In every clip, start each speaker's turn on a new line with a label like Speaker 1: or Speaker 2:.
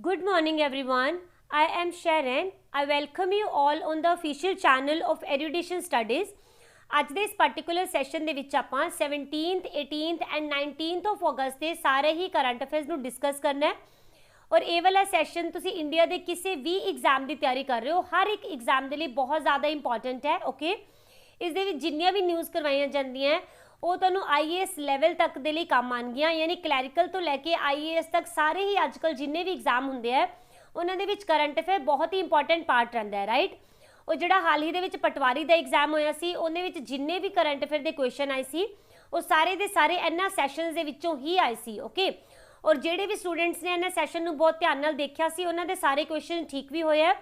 Speaker 1: Good morning everyone. I am Sharon. I welcome you all on the official channel of Erudition Studies. ਅੱਜ ਦੇ ਇਸ particular session ਦੇ ਵਿੱਚ ਆਪਾਂ 17th 18th and 19th of ਅਗਸਤ ਦੇ ਸਾਰੇ ਹੀ ਕਰੰਟ ਅਫੇਅਰਸ ਨੂੰ ਡਿਸਕਸ ਕਰਨਾ ਹੈ ਔਰ ਇਹ ਵਾਲਾ ਸੈਸ਼ਨ ਤੁਸੀਂ ਇੰਡੀਆ ਦੇ ਕਿਸੇ ਵੀ ਐਗਜ਼ਾਮ ਦੀ ਤਿਆਰੀ ਕਰ ਰਹੇ ਹੋ ਹਰ ਇੱਕ ਐਗਜ਼ਾਮ ਦੇ ਲਈ ਬਹੁਤ ਜ਼ਿਆਦਾ ਇੰਪੋਰਟੈਂਟ ਹੈ ਓਕੇ ਇਸ ਦੇ ਵਿੱਚ ਜਿੰਨੀਆਂ ਵੀ ਨਿਊਜ਼ ਕਰਵਾਈਆਂ ਜਾਂਦੀਆਂ ਉਹ ਤੁਹਾਨੂੰ ਆਈਏਐਸ ਲੈਵਲ ਤੱਕ ਦੇ ਲਈ ਕੰਮ ਆਣਗੀਆਂ ਯਾਨੀ ਕਲੈਰੀਕਲ ਤੋਂ ਲੈ ਕੇ ਆਈਏਐਸ ਤੱਕ ਸਾਰੇ ਹੀ ਅੱਜਕੱਲ ਜਿੰਨੇ ਵੀ ਐਗਜ਼ਾਮ ਹੁੰਦੇ ਆ ਉਹਨਾਂ ਦੇ ਵਿੱਚ ਕਰੰਟ ਅਫੇਅਰ ਬਹੁਤ ਹੀ ਇੰਪੋਰਟੈਂਟ ਪਾਰਟ ਰਹਿੰਦਾ ਹੈ ਰਾਈਟ ਉਹ ਜਿਹੜਾ ਹਾਲ ਹੀ ਦੇ ਵਿੱਚ ਪਟਵਾਰੀ ਦਾ ਐਗਜ਼ਾਮ ਹੋਇਆ ਸੀ ਉਹਦੇ ਵਿੱਚ ਜਿੰਨੇ ਵੀ ਕਰੰਟ ਅਫੇਅਰ ਦੇ ਕੁਐਸਚਨ ਆਏ ਸੀ ਉਹ ਸਾਰੇ ਦੇ ਸਾਰੇ ਇਹਨਾਂ ਸੈਸ਼ਨਸ ਦੇ ਵਿੱਚੋਂ ਹੀ ਆਏ ਸੀ ਓਕੇ ਔਰ ਜਿਹੜੇ ਵੀ ਸਟੂਡੈਂਟਸ ਨੇ ਇਹਨਾਂ ਸੈਸ਼ਨ ਨੂੰ ਬਹੁਤ ਧਿਆਨ ਨਾਲ ਦੇਖਿਆ ਸੀ ਉਹਨਾਂ ਦੇ ਸਾਰੇ ਕੁਐਸਚਨ ਠੀਕ ਵੀ ਹੋਏ ਆ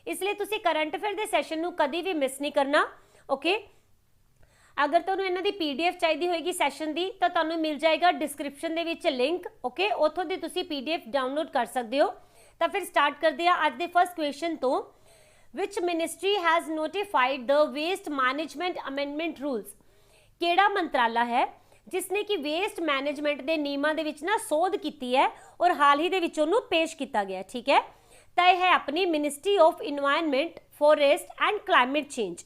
Speaker 1: ਇਸ ਲਈ ਤੁਸੀਂ ਕਰੰਟ ਅਫੇਅਰ ਦੇ ਸੈਸ਼ਨ ਨੂੰ ਕਦੀ ਵੀ ਮਿਸ ਨਹੀਂ ਕਰਨਾ ਓਕੇ अगर ਤੁਹਾਨੂੰ ਇਹਨਾਂ ਦੀ ਪੀਡੀਐਫ ਚਾਹੀਦੀ ਹੋਏਗੀ ਸੈਸ਼ਨ ਦੀ ਤਾਂ ਤੁਹਾਨੂੰ ਮਿਲ ਜਾਏਗਾ ਡਿਸਕ੍ਰਿਪਸ਼ਨ ਦੇ ਵਿੱਚ ਲਿੰਕ ਓਕੇ ਉੱਥੋਂ ਦੀ ਤੁਸੀਂ ਪੀਡੀਐਫ ਡਾਊਨਲੋਡ ਕਰ ਸਕਦੇ ਹੋ ਤਾਂ ਫਿਰ ਸਟਾਰਟ ਕਰਦੇ ਆ ਅੱਜ ਦੇ ਫਰਸਟ ਕੁਐਸਚਨ ਤੋਂ which ministry has notified the waste management amendment rules ਕਿਹੜਾ ਮੰਤਰਾਲਾ ਹੈ ਜਿਸਨੇ ਕਿ ਵੇਸਟ ਮੈਨੇਜਮੈਂਟ ਦੇ ਨਿਯਮਾਂ ਦੇ ਵਿੱਚ ਨਾ ਸੋਧ ਕੀਤੀ ਹੈ ਔਰ ਹਾਲ ਹੀ ਦੇ ਵਿੱਚ ਉਹਨੂੰ ਪੇਸ਼ ਕੀਤਾ ਗਿਆ ਠੀਕ ਹੈ ਤਾਂ ਇਹ ਹੈ ਆਪਣੀ ministry of environment forest and climate change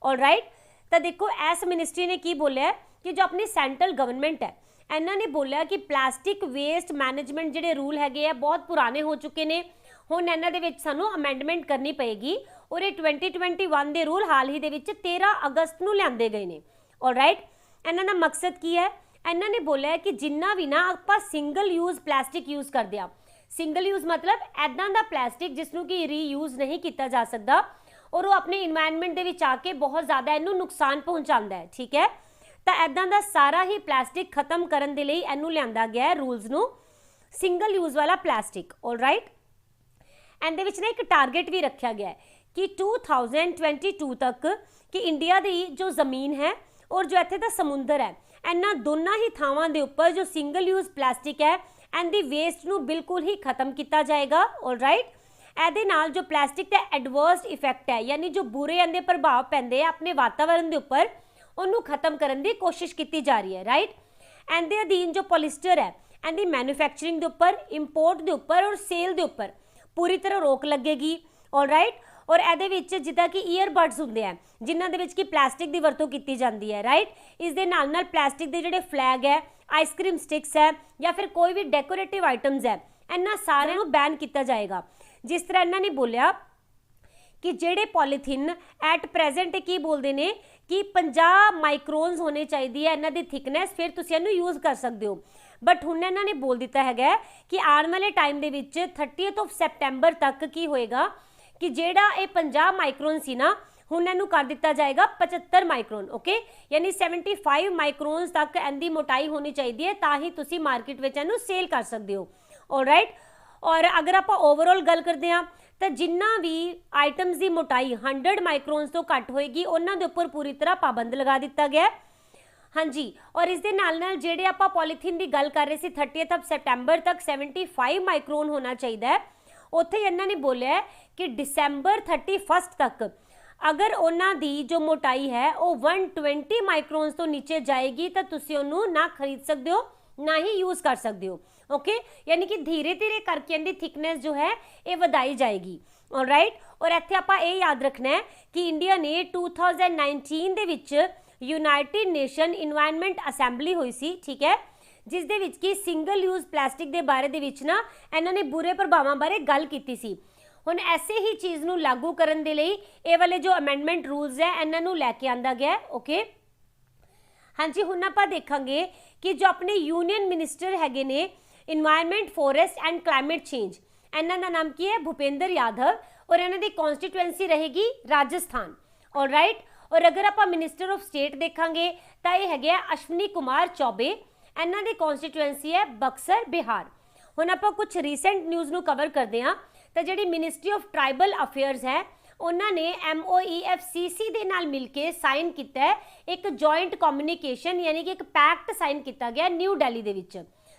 Speaker 1: all right ਤਾਂ ਦੇਖੋ ਇਸ ਮਿਨਿਸਟਰੀ ਨੇ ਕੀ ਬੋਲਿਆ ਕਿ ਜੋ ਆਪਣੀ ਸੈਂਟਰਲ ਗਵਰਨਮੈਂਟ ਹੈ ਇਹਨਾਂ ਨੇ ਬੋਲਿਆ ਕਿ ਪਲਾਸਟਿਕ ਵੇਸਟ ਮੈਨੇਜਮੈਂਟ ਜਿਹੜੇ ਰੂਲ ਹੈਗੇ ਆ ਬਹੁਤ ਪੁਰਾਣੇ ਹੋ ਚੁੱਕੇ ਨੇ ਹੁਣ ਇਹਨਾਂ ਦੇ ਵਿੱਚ ਸਾਨੂੰ ਅਮੈਂਡਮੈਂਟ ਕਰਨੀ ਪਏਗੀ ਔਰ ਇਹ 2021 ਦੇ ਰੂਲ ਹਾਲ ਹੀ ਦੇ ਵਿੱਚ 13 ਅਗਸਤ ਨੂੰ ਲਿਆਂਦੇ ਗਏ ਨੇ ਆਲਰਾਈਟ ਇਹਨਾਂ ਦਾ ਮਕਸਦ ਕੀ ਹੈ ਇਹਨਾਂ ਨੇ ਬੋਲਿਆ ਕਿ ਜਿੰਨਾ ਵੀ ਨਾ ਆਪਾਂ ਸਿੰਗਲ ਯੂਜ਼ ਪਲਾਸਟਿਕ ਯੂਜ਼ ਕਰਦੇ ਆ ਸਿੰਗਲ ਯੂਜ਼ ਮਤਲਬ ਐਦਾਂ ਦਾ ਪਲਾਸਟਿਕ ਜਿਸ ਨੂੰ ਕਿ ਰੀਯੂਜ਼ ਨਹੀਂ ਕੀਤਾ ਜਾ ਸਕਦਾ और वो अपने इन्वायरमेंट के आके बहुत ज़्यादा इनू नुकसान पहुँचाता है ठीक है तो ऐदा का सारा ही प्लास्टिक खत्म करने के लिए इनू लिया गया है रूल्स नू सिंगल यूज़ वाला प्लास्टिक ऑलराइट एंड ना एक टारगेट भी रखा गया है कि 2022 तक कि इंडिया की जो ज़मीन है और जो इत्थे दा समुंदर है इन्हां दोनों ही थावां दे उपर जो सिंगल यूज़ प्लास्टिक है एंड दी वेस्ट नू बिल्कुल ही खत्म किया जाएगा ऑलराइट ਇਹਦੇ ਨਾਲ ਜੋ ਪਲਾਸਟਿਕ ਦਾ ਐਡਵਰਸ ਇਫੈਕਟ ਹੈ ਯਾਨੀ ਜੋ ਬੁਰੇ ਅੰਦੇ ਪ੍ਰਭਾਵ ਪੈਂਦੇ ਆ ਆਪਣੇ ਵਾਤਾਵਰਣ ਦੇ ਉੱਪਰ ਉਹਨੂੰ ਖਤਮ ਕਰਨ ਦੀ ਕੋਸ਼ਿਸ਼ ਕੀਤੀ ਜਾ ਰਹੀ ਹੈ ਰਾਈਟ ਇਹਦੇ ਅਧੀਨ ਜੋ ਪੋਲੀਸਟਰ ਹੈ ਇਹਦੀ ਮੈਨੂਫੈਕਚਰਿੰਗ ਦੇ ਉੱਪਰ ਇੰਪੋਰਟ ਦੇ ਉੱਪਰ ਔਰ ਸੇਲ ਦੇ ਉੱਪਰ ਪੂਰੀ ਤਰ੍ਹਾਂ ਰੋਕ ਲੱਗੇਗੀ ਆਲਰਾਈਟ ਔਰ ਇਹਦੇ ਵਿੱਚ ਜਿੱਦਾਂ ਕਿ ਈਅਰਬਡਸ ਹੁੰਦੇ ਆ ਜਿਨ੍ਹਾਂ ਦੇ ਵਿੱਚ ਕਿ ਪਲਾਸਟਿਕ ਦੀ ਵਰਤੋਂ ਕੀਤੀ ਜਾਂਦੀ ਹੈ ਰਾਈਟ ਇਸ ਦੇ ਨਾਲ ਨਾਲ ਪਲਾਸਟਿਕ ਦੇ ਜਿਹੜੇ ਫਲੈਗ ਹੈ ਆਈਸਕ੍ਰੀਮ ਸਟਿਕਸ ਹੈ ਜਾਂ ਫਿਰ ਕੋਈ ਵੀ ਡੈਕੋਰੇਟਿਵ ਆਈਟਮਸ ਹੈ ਇਹਨਾਂ ਸਾਰਿਆਂ ਨੂੰ ਬੈਨ ਕੀਤਾ ਜਾਏਗਾ जिस तरह इन्होंने बोलिया कि जेडे पॉलीथीन एट प्रेजेंट की बोलते हैं कि 50 माइक्रोन्स होने चाहिए इन्हों की थिकनेस फिर तुम इन्हू यूज़ कर सकते हो बट हुण इन्होंने बोल दिता है कि आने वाले टाइम के 30 सैप्टेंबर तक की होएगा कि जेड़ा ये 50 माइक्रोन सी ना हुण इन्हू कर दिता जाएगा 75 माइक्रोन ओके यानी 75 माइक्रोन्स तक इनकी मोटाई होनी चाहिए है ताकि तुसी मार्केट में इन्हू सेल कर सकते हो ऑलराइट और अगर आप ओवरऑल गल करते हैं तो जिन्ना भी आइटम्स की मोटाई 100 माइक्रोन्स तो घट होएगी उन्होंने के उपर पूरी तरह पाबंद लगा दिता गया हाँ जी और इस दे नाल नाल जेडे आप पॉलीथीन की गल कर रहे थे 30 सैप्टेंबर तक 75 माइक्रोन होना चाहिए उत्थे इन्होंने बोलिया कि डिसैंबर 31 तक अगर उन्होंने जो मोटाई है वो 120 माइक्रोन्स तो नीचे जाएगी तो तुसी उन्होंने ना खरीद सकते हो ना ही यूज़ कर सकते हो ओके यानी कि धीरे धीरे करके इनकी थिकनेस जो है ये वधाई जाएगी ऑलराइट और इत्थे आपां ये याद रखना है कि इंडिया ने 2019 दे विच यूनाइटेड नेशन इन्वायरनमेंट असैंबली हुई सी ठीक है जिस दे विच कि सिंगल यूज़ प्लास्टिक के बारे दे विच ना इन्होंने बुरे प्रभावों बारे गल कीती सी हुण ऐसे ही चीज़ नूं लागू करन दे लई ये वाले जो अमेंडमेंट रूल्स है इन्हां नूं लैके आंदा गया ओके हाँ जी हुण आपां देखांगे कि जो अपने यूनियन मिनिस्टर हैगे ने environment forest and climate change इन्हां दा नाम की है भूपेंद्र यादव और इन्हां दी कॉन्स्टिट्यूएंसी रहेगी राजस्थान ऑलराइट और अगर आप मिनिस्टर ऑफ स्टेट देखांगे तो ये है अश्विनी कुमार चौबे इन्हां दी कॉन्स्टिट्यूएंसी है बक्सर बिहार हुण आप कुछ रीसेंट न्यूज़ नूं कवर करते हैं तो जिहड़ी मिनिस्ट्री ऑफ ट्राइबल अफेयर्स है उन्होंने MOEFCC दे नाल मिल के साइन किया है एक जॉइंट कम्युनिकेशन यानी कि एक पैक्ट साइन किया गया न्यू दिल्ली दे विच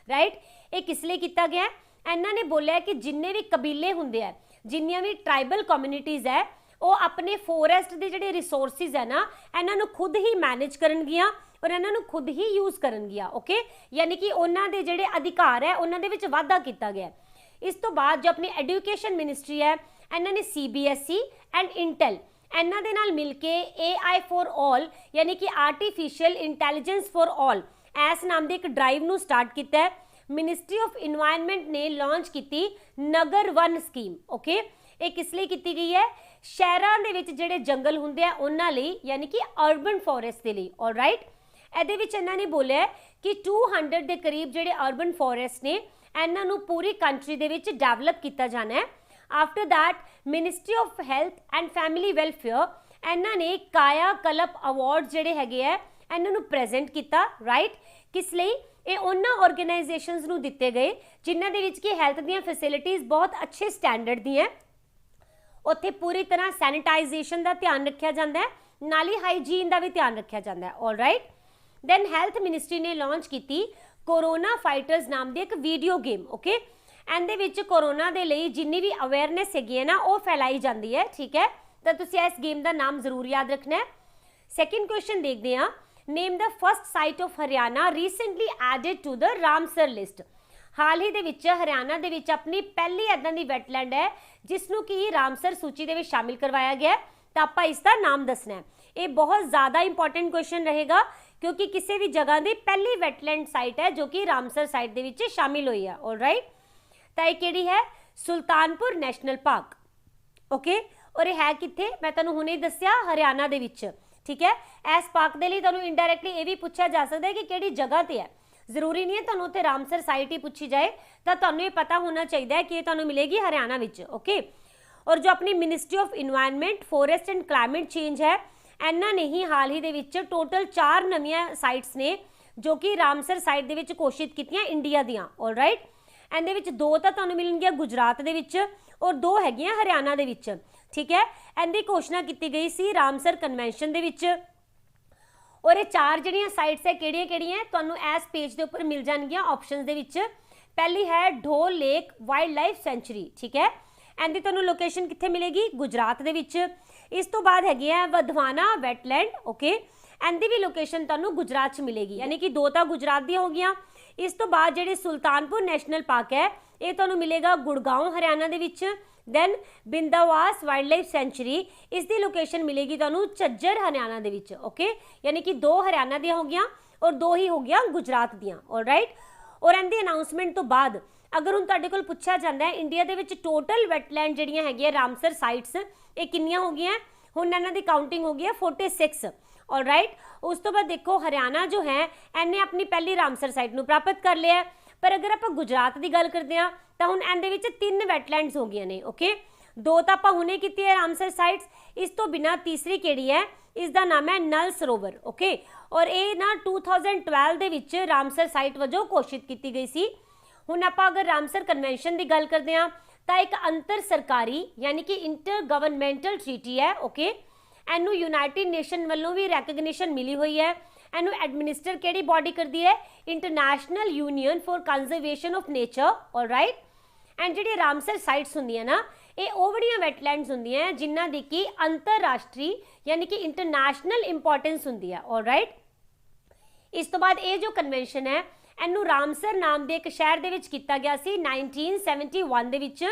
Speaker 1: राइट ये किस लिए किया गया इन्होंने बोलिया कि जिन्ने भी कबीले होंदे है जिन्नियां भी ट्राइबल कम्युनिटीज़ है वो अपने फॉरेस्ट के जिहड़े रिसोर्सिस है ना इन्हों खुद ही मैनेज करनगियां और इन्हों खुद ही यूज़ करनगियां ओके यानी कि उन्होंने जिहड़े अधिकार है उन्होंने वाधा किया गया इस तो बाद जो अपनी एजुकेशन मिनिस्ट्री है इन्हों ने CBSE एंड इंटेल इन्हों के नाल मिल के AI फॉर ऑल यानी कि आर्टिफिशियल इंटैलीजेंस फॉर ऑल इस नाम की एक ड्राइव नू स्टार्ट किया है। मिनिस्ट्री ऑफ इन्वायरमेंट ने लॉन्च की नगर वन स्कीम। ओके, ये किस लिए की गई है? शहरों के विच जिहड़े जंगल हुंदे आ उन्हां लई यानी कि अर्बन फॉरेस्ट के लिए। ऑलराइट, ਇਹਦੇ ਵਿੱਚ ਇਹਨਾਂ ਨੇ ਬੋਲਿਆ कि 200 ਦੇ ਕਰੀਬ ਜਿਹੜੇ अर्बन फॉरेस्ट ने ਇਹਨਾਂ ਨੂੰ पूरी कंट्री ਦੇ ਵਿੱਚ ਡਿਵੈਲਪ ਕੀਤਾ ਜਾਣਾ ਹੈ। After that ministry of health and family welfare ਇਹਨਾਂ ਨੇ ਕਾਇਆ ਕਲਪ ਅਵਾਰਡ ਜਿਹੜੇ ਹੈਗੇ ਆ ਇਹਨਾਂ ਨੂੰ ਪ੍ਰੈਜ਼ੈਂਟ ਕੀਤਾ। ਰਾਈਟ, ਕਿਸ ਲਈ? ਇਹ ਉਹਨਾਂ ਆਰਗੇਨਾਈਜੇਸ਼ਨਸ ਨੂੰ ਦਿੱਤੇ ਗਏ ਜਿਨ੍ਹਾਂ ਦੇ ਵਿੱਚ ਕਿ ਹੈਲਥ ਦੀਆਂ ਫੈਸਿਲਿਟੀਜ਼ ਬਹੁਤ ਅੱਛੇ ਸਟੈਂਡਰਡ ਦੀਆਂ, ਉੱਥੇ ਪੂਰੀ ਤਰ੍ਹਾਂ ਸੈਨੀਟਾਈਜੇਸ਼ਨ ਦਾ ਧਿਆਨ ਰੱਖਿਆ ਜਾਂਦਾ ਹੈ, ਨਾਲ ਹੀ ਹਾਈਜੀਨ ਦਾ ਵੀ ਧਿਆਨ ਰੱਖਿਆ ਜਾਂਦਾ ਹੈ। ਆਲਰਾਈਟ, then ਹੈਲਥ ਮਿਨਿਸਟਰੀ ਨੇ ਲਾਂਚ ਕੀਤੀ ਕੋਰੋਨਾ ਫਾਈਟਰਸ ਨਾਮ ਦੀ ਇੱਕ ਵੀਡੀਓ ਗੇਮ। ਓਕੇ, ਇਹਦੇ ਵਿੱਚ ਕੋਰੋਨਾ ਦੇ ਲਈ ਜਿੰਨੀ ਵੀ ਅਵੇਅਰਨੈਸ ਹੈਗੀ ਹੈ ਨਾ ਉਹ ਫੈਲਾਈ ਜਾਂਦੀ ਹੈ। ਠੀਕ ਹੈ, ਤਾਂ ਤੁਸੀਂ ਇਸ ਗੇਮ ਦਾ ਨਾਮ ਜ਼ਰੂਰ ਯਾਦ ਰੱਖਣਾ ਹੈ। ਸੈਕਿੰਡ ਕੁਐਸਚਨ ਦੇਖਦੇ ਹਾਂ, name the first site of Haryana recently added to the Ramsar list. ਹਾਲ ਹੀ ਦੇ ਵਿੱਚ ਹਰਿਆਣਾ ਦੇ ਵਿੱਚ ਆਪਣੀ ਪਹਿਲੀ ਇੱਦਾਂ ਦੀ ਵੈਟਲੈਂਡ ਹੈ ਜਿਸ ਨੂੰ ਕਿ ਰਾਮਸਰ ਸੂਚੀ ਦੇ ਵਿੱਚ ਸ਼ਾਮਿਲ ਕਰਵਾਇਆ ਗਿਆ, ਤਾਂ ਆਪਾਂ ਇਸ ਦਾ ਨਾਮ ਦੱਸਣਾ ਹੈ। ਇਹ ਬਹੁਤ ਜ਼ਿਆਦਾ ਇੰਪੋਰਟੈਂਟ ਕੁਐਸਚਨ ਰਹੇਗਾ क्योंकि किसी भी जगह की पहली वैटलैंड साइट है जो कि रामसर साइट दे विच शामिल हुई है। ऑलराइट, तो यह किहड़ी है? Sultanpur national park. ओके, और यह है कित्थे? मैं तुहानूं हुणे दस्सिया हरियाणा दे विच। ठीक है, इस पार्क के लिए तुहानूं इंडायरैक्टली ये भी पूछा जा सकता है कि किहड़ी जगह ते है। जरूरी नहीं है तुहानूं उत्थे रामसर साइट ही पूछी जाए, तो तुहानूं ये पता होना चाहिए कि तुहानूं मिलेगी हरियाणा विच। ओके, और जो अपनी ministry of environment forest and climate change है ਇਹਨਾਂ ਨੇ ਹੀ ਹਾਲ ਹੀ ਦੇ ਵਿੱਚ ਟੋਟਲ 4 ਨਵੀਆਂ ਸਾਈਟਸ ਨੇ ਜੋ ਕਿ ਰਾਮਸਰ ਸਾਈਟ ਦੇ ਵਿੱਚ ਘੋਸ਼ਿਤ ਕੀਤੀਆਂ ਇੰਡੀਆ ਦੀਆਂ। ਆਲਰਾਈਟ, ਇਹਦੇ ਵਿੱਚ 2 ਤਾਂ ਤੁਹਾਨੂੰ ਮਿਲਣਗੀਆਂ ਗੁਜਰਾਤ ਦੇ ਵਿੱਚ ਔਰ 2 ਹੈਗੀਆਂ ਹਰਿਆਣਾ ਦੇ ਵਿੱਚ। ਠੀਕ ਹੈ, ਇਹਦੀ ਘੋਸ਼ਣਾ ਕੀਤੀ ਗਈ ਸੀ ਰਾਮਸਰ ਕਨਵੈਨਸ਼ਨ ਦੇ ਵਿੱਚ। ਔਰ ਇਹ 4 ਜਿਹੜੀਆਂ ਸਾਈਟਸ ਹੈ ਕਿਹੜੀਆਂ ਕਿਹੜੀਆਂ ਤੁਹਾਨੂੰ ਇਸ ਪੇਜ ਦੇ ਉੱਪਰ ਮਿਲ ਜਾਣਗੀਆਂ ਆਪਸ਼ਨਸ ਦੇ ਵਿੱਚ। ਪਹਿਲੀ ਹੈ ਢੋਲ ਲੇਕ ਵਾਈਲਡ ਲਾਈਫ ਸੈਂਚੁਰੀ। ਠੀਕ ਹੈ, ਇਹਦੀ ਤੁਹਾਨੂੰ ਲੋਕੇਸ਼ਨ ਕਿੱਥੇ ਮਿਲੇਗੀ? ਗੁਜਰਾਤ ਦੇ ਵਿੱਚ। इस तो बाद हैगी है वधवाना वैटलैंड। ओके, इनकी भी लोकेशन तुहानूं गुजरात च मिलेगी, यानी कि 2 तो गुजरात दी हो गई। इस तो बाद जिहड़े सुल्तानपुर नैशनल पार्क है ये तुहानूं मिलेगा गुड़गांव हरियाणा दे विच। दैन बिंदावास वाइल्ड लाइफ सेंचुरी, इसकी लोकेशन मिलेगी तुहानूं झज्जर हरियाणा दे विच। ओके, यानी कि 2 हरियाणा दी हो गई और 2 ही हो गई गुजरात दियां। ऑलराइट, और इनकी अनाउंसमेंट तो बाद अगर हुण तुहाडे कोल पुछया जांदा है इंडिया दे विच टोटल वैटलैंड जिहड़ियां हैगीआं रामसर साइट्स ये कितनियां हो गई? हुण इन्हां दी काउंटिंग हो गई है 46। ऑलराइट, उस तो बाद देखो हरियाणा जो है इन्हें अपनी पहली रामसर साइट नूं प्राप्त कर लिया। पर अगर आप गुजरात की गल करते हैं तो हुण इहदे विच 3 वैटलैंड्स हो गई ने। ओके, 2 तो आपां हुणे कीती है रामसर साइट्स, इस तो बिना तीसरी किहड़ी है? इसका नाम है नल सरोवर। ओके, और ये ना 2012 दे विच रामसर साइट वजों घोषित की गई सी। हुण आपां अगर रामसर कन्वेंशन की गल करते हैं तो एक अंतर सरकारी यानी कि इंटर गवर्नमेंटल ट्रीटी है। ओके, इनू यूनाइटेड नेशन वालों भी रैकगनीशन मिली हुई है। इनू एडमिनिस्टर केड़ी बॉडी करती है? International union for conservation of nature. Alright, and जिहड़ी रामसर साइट्स हुंदियां ना ये ओह वड़ियां वैटलैंड्स हुंदियां जिन्हां दी कि अंतरराष्ट्री यानी कि इंटरनेशनल इंपॉर्टेंस हुंदी है। ऑलराइट, इस तो बाद ये जो कन्वेंशन है इनू रामसर नाम के एक शहर दे विच कीता गया सी 1971 दे विच।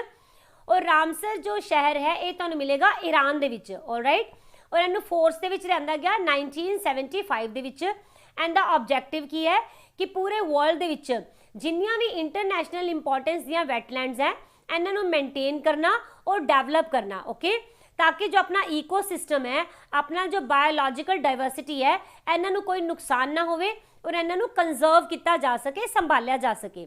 Speaker 1: और रामसर जो शहर है ये तुहानूं मिलेगा ईरान दे विच। ऑलराइट, और इनू फोर्स दे विच लिआंदा गया 1975 दे विच। इहदा ऑब्जेक्टिव की है कि पूरे वर्ल्ड दे विच जिन्नियां भी इंटरनेशनल इंपॉर्टेंस दियां वैटलैंड्स है इन्हां नूं मेनटेन करना और डेवलप करना। ओके, ताकि जो अपना ईकोसिस्टम है अपना जो बायोलॉजिकल डाइवर्सिटी है इन्हां नूं कोई नुकसान ना होवे और इन्हां नूं कंजर्व किया जा सके, संभालिया जा सके।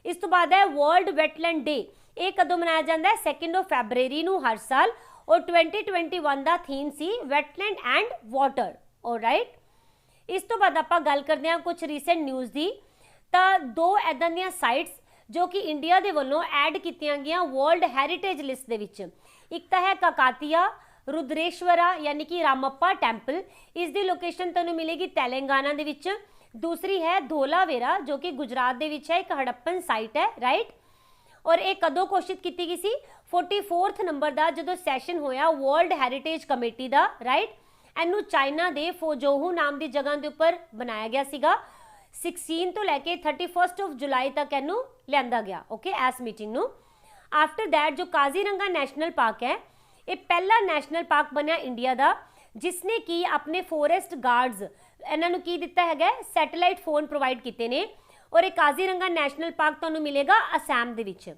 Speaker 1: इस तो बाद है वर्ल्ड वैटलैंड डे। ये कदों मनाया जाता है? 2 फैबररी नूं हर साल। और 2021 का थीम सी वैटलैंड एंड वाटर। ऑलराइट, इस तो बाद आपां गल करते हैं कुछ रीसेंट न्यूज़ की। तो 2 इदां दियां साइट्स जो कि इंडिया के वलों ऐड कीतियां गईयां वर्ल्ड हैरीटेज लिस्ट दे विच। एक तो है काकातिया रुद्रेश्वरा यानी कि रामप्पा टैंपल, इसकी लोकेशन तुहानूं मिलेगी तेलंगाना दे विच। दूसरी है धोलावेरा जो कि गुजरात दे विच है, एक हड़प्पन साइट है। राइट, और ये कदों घोषित की गई सी? 44th नंबर का जो सैशन होया वर्ल्ड हैरीटेज कमेटी का। राइट, इनू चाइना के फोजोहू नाम की जगह के उपर बनाया गया सीगा। 16 तो लैके 31 जुलाई तक इनू लिया गया। ओके, इस मीटिंग नू आफ्टर दैट जो काजीरंगा नैशनल पार्क है ये पहला नैशनल पार्क बनया इंडिया का जिसने कि अपने फॉरेस्ट गार्ड्स इन्हों की दिता है सैटेलाइट फोन प्रोवाइड किए ने और एक काजीरंगा नैशनल पार्क तुहानूं मिलेगा असम दे विच।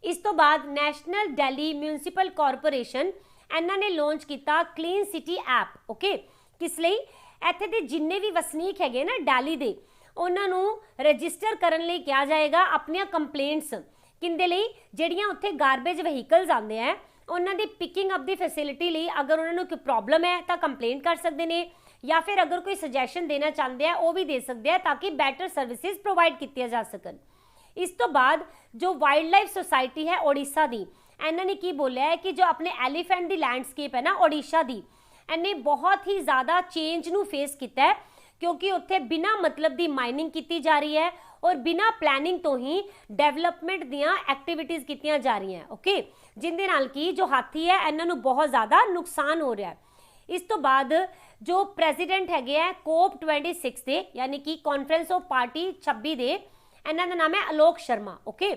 Speaker 1: इस तो बाद नैशनल दिल्ली म्यूनसिपल कॉरपोरेशन इन्होंने लॉन्च किया क्लीन सिटी ऐप। ओके, किस लिए? इत्थे दे जिन्ने भी वसनीक है ना दिल्ली दे उन्होंने रजिस्टर करने लई कहा जाएगा अपनियां कंप्लेंट्स किंदे लई जिहड़ियां उत्थे गारबेज वहीकल्स आते हैं उन्हों की पिकिंग अप दी फैसिलिटी लई अगर उन्होंने कोई प्रॉब्लम है तो कंप्लेंट कर सकते हैं या फिर अगर कोई सजैशन देना चाहते हैं वो भी दे सकते हैं ताकि बैटर सर्विसेज प्रोवाइड की जा सकन। इस तो बाद जो वाइल्ड लाइफ सोसाइटी है ओडिशा दी इन्होंने की बोलिया है कि जो अपने एलीफेंट दी लैंडस्केप है ना ओडिशा दी इन्हें बहुत ही ज़्यादा चेंज नू फेस किया है क्योंकि उत्थे बिना मतलब दी माइनिंग की जा रही है और बिना प्लैनिंग तो ही डेवलपमेंट दियां एक्टिविटीज़ कीतियां जा रही हैं। ओके, जिंदे नाल की जो हाथी है इन्हों बहुत ज़्यादा नुकसान हो रहा है। इस तो बाद जो प्रेजिडेंट है कोप 26 दे यानी कि कॉन्फ्रेंस ऑफ पार्टी 26 दे इन्हों का नाम है आलोक शर्मा। ओके,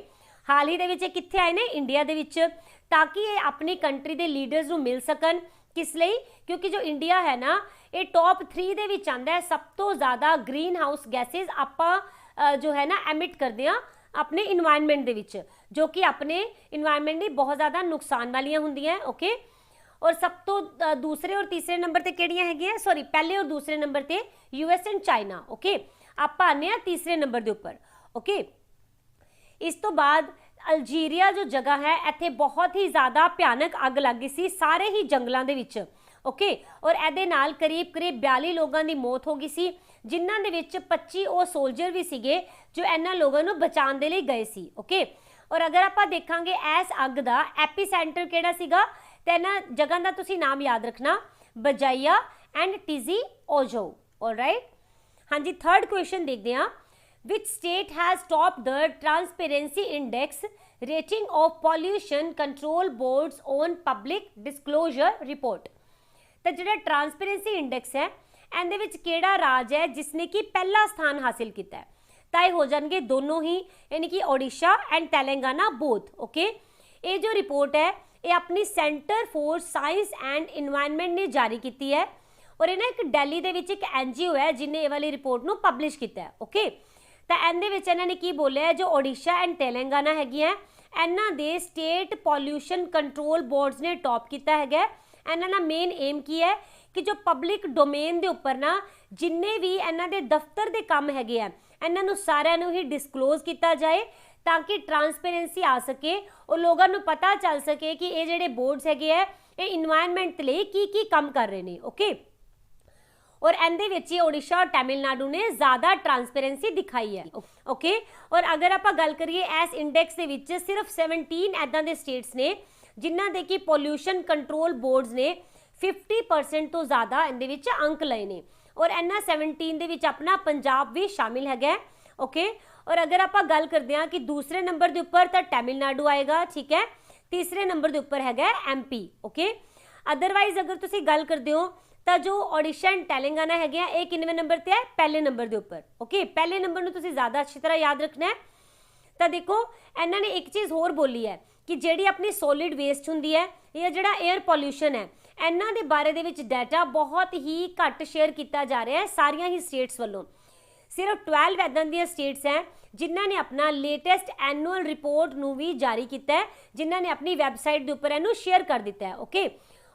Speaker 1: हाल ही दे कित्थे आए ने इंडिया दे विच ताकि ये अपनी कंट्री के लीडर्स नूं मिल सकन। किस लिए? क्योंकि जो इंडिया है ना ये टॉप 3 दे विच आंदा है सब तो ज़्यादा ग्रीन हाउस गैसेज आपां जो है ना एमिट करते हैं अपने इन्वायरमेंट दे विच जो कि अपने इन्वायरमेंट की बहुत ज़्यादा नुकसान वालियां हुंदियां। ओके, और सब तो दूसरे और तीसरे नंबर ते किहड़ियां हैगियां सॉरी पहले और दूसरे नंबर ते यूएस एंड चाइना। ओके, आपां आने तीसरे नंबर के उपर। ओके, इस तो बाद अल्जीरिया जो जगह है इत्थे बहुत ही ज़्यादा भयानक अग लग गई सी सारे ही जंगलों के विच। ओके, और इहदे नाल करीब 42 लोगों की मौत हो गई सी जिन्हां दे विच 25 वो सोल्जर भी सीगे जो इन्हां लोगों को बचाने दे लई गए सी। ओके, और अगर आप देखांगे इस अग का एपी सेंटर किहड़ा सीगा तो इन्हां जगह का तुसीं नाम याद रखना बजाइया एंड टिजी ओजो। ऑलराइट, हाँ जी, थर्ड क्वेश्चन देखते हैं। Which state has topped the Transparency Index rating of Pollution Control Board's own Public Disclosure Report? तो जो ट्रांसपेरेंसी इंडेक्स है इहदे विच केड़ा राज है जिसने कि पहला स्थान हासिल किया है? तो ये हो जाएंगे दोनों ही यानी कि Odisha and Telangana both. Okay, ये जो रिपोर्ट है ये अपनी centre for science and environment ने जारी की है और इन्हें एक दिल्ली दे विच एक NGO है जिन्हें ये वाली रिपोर्ट नूं पब्लिश किया है। ओके, तो इहदे विच इन्होंने की बोलिया है जो ओडिशा एंड तेलंगाना हैगियां इन्हां दे स्टेट पॉल्यूशन कंट्रोल बोर्ड्स ने टॉप किया है। इन्हां दा मेन एम की है कि जो पब्लिक डोमेन के उपर ना जिन्ने भी इन्हां दे दफ्तर के काम हैगे आ इन्हां नूं सारिआं नूं ही डिस्कलोज किया जाए ताकि ट्रांसपेरेंसी आ सके और लोगों को पता चल सके कि ये जिहड़े बोर्ड्स हैगे आ ये इन्वायरमेंट लई की काम कर रहे हैं। ओके, और इहदे विच ओडिशा और तमिलनाडु ने ज़्यादा ट्रांसपेरेंसी दिखाई है। ओके, और अगर आप गल करिए इस इंडेक्स के विच सिर्फ 17 इदां दे स्टेट्स ने जिन्हां दे कि पॉल्यूशन कंट्रोल बोर्ड्स ने 50% तो ज़्यादा इहदे विच अंक लए ने और इन्हां 17 दे विच अपना पंजाब भी शामिल है। ओके, और अगर आप गल करते हैं कि दूसरे नंबर के उपर तो तमिलनाडु आएगा, ठीक है, तीसरे नंबर के उपर है MP। ओके, अदरवाइज अगर तुसीं गल करते हो तो जो ओडिशा एंड तेलंगाना है ये किनवे नंबर पर है? पहले नंबर के उपर। ओके, पहले नंबर में तुसीं ज़्यादा अच्छी तरह याद रखना है। तो देखो इन्होंने एक चीज़ होर बोली है कि जिहड़ी अपनी सॉलिड वेस्ट हुंदी है या जिहड़ा एयर पॉल्यूशन है इन्हां दे बारे दे विच डाटा बहुत ही घट शेयर किया जा रहा है सारियां ही स्टेट्स वालों। सिर्फ 12 इदां दी स्टेट्स हैं जिन्हां ने अपना लेटेस्ट एनुअल रिपोर्ट नूं भी जारी किया है जिन्हां ने अपनी वैबसाइट के उपर इहनूं शेयर कर दिता है। ओके,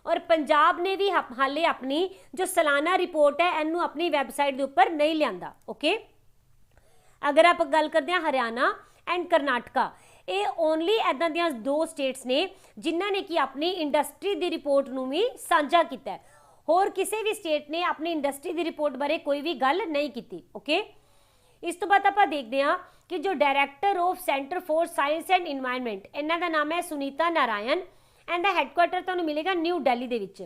Speaker 1: और पंजाब ने भी हाले अपनी जो सालाना रिपोर्ट है इनू अपनी वैबसाइट के उपर नहीं लिया। ओके, अगर आप गल करते हैं हरियाणा एंड करनाटका ये ओनली इदां दियां 2 स्टेट्स ने जिन्हां ने कि अपनी इंडस्ट्री की रिपोर्ट नूं भी साझा किया है। होर किसी भी स्टेट ने अपनी इंडस्ट्री की रिपोर्ट बारे कोई भी गल नहीं की। ओके, इस तो बाद आप देखते हैं कि जो director of centre for science and environment इन्हां दा नाम है Sunita Narayan and the headquarter तो मिलेगा न्यू दिल्ली दे विच।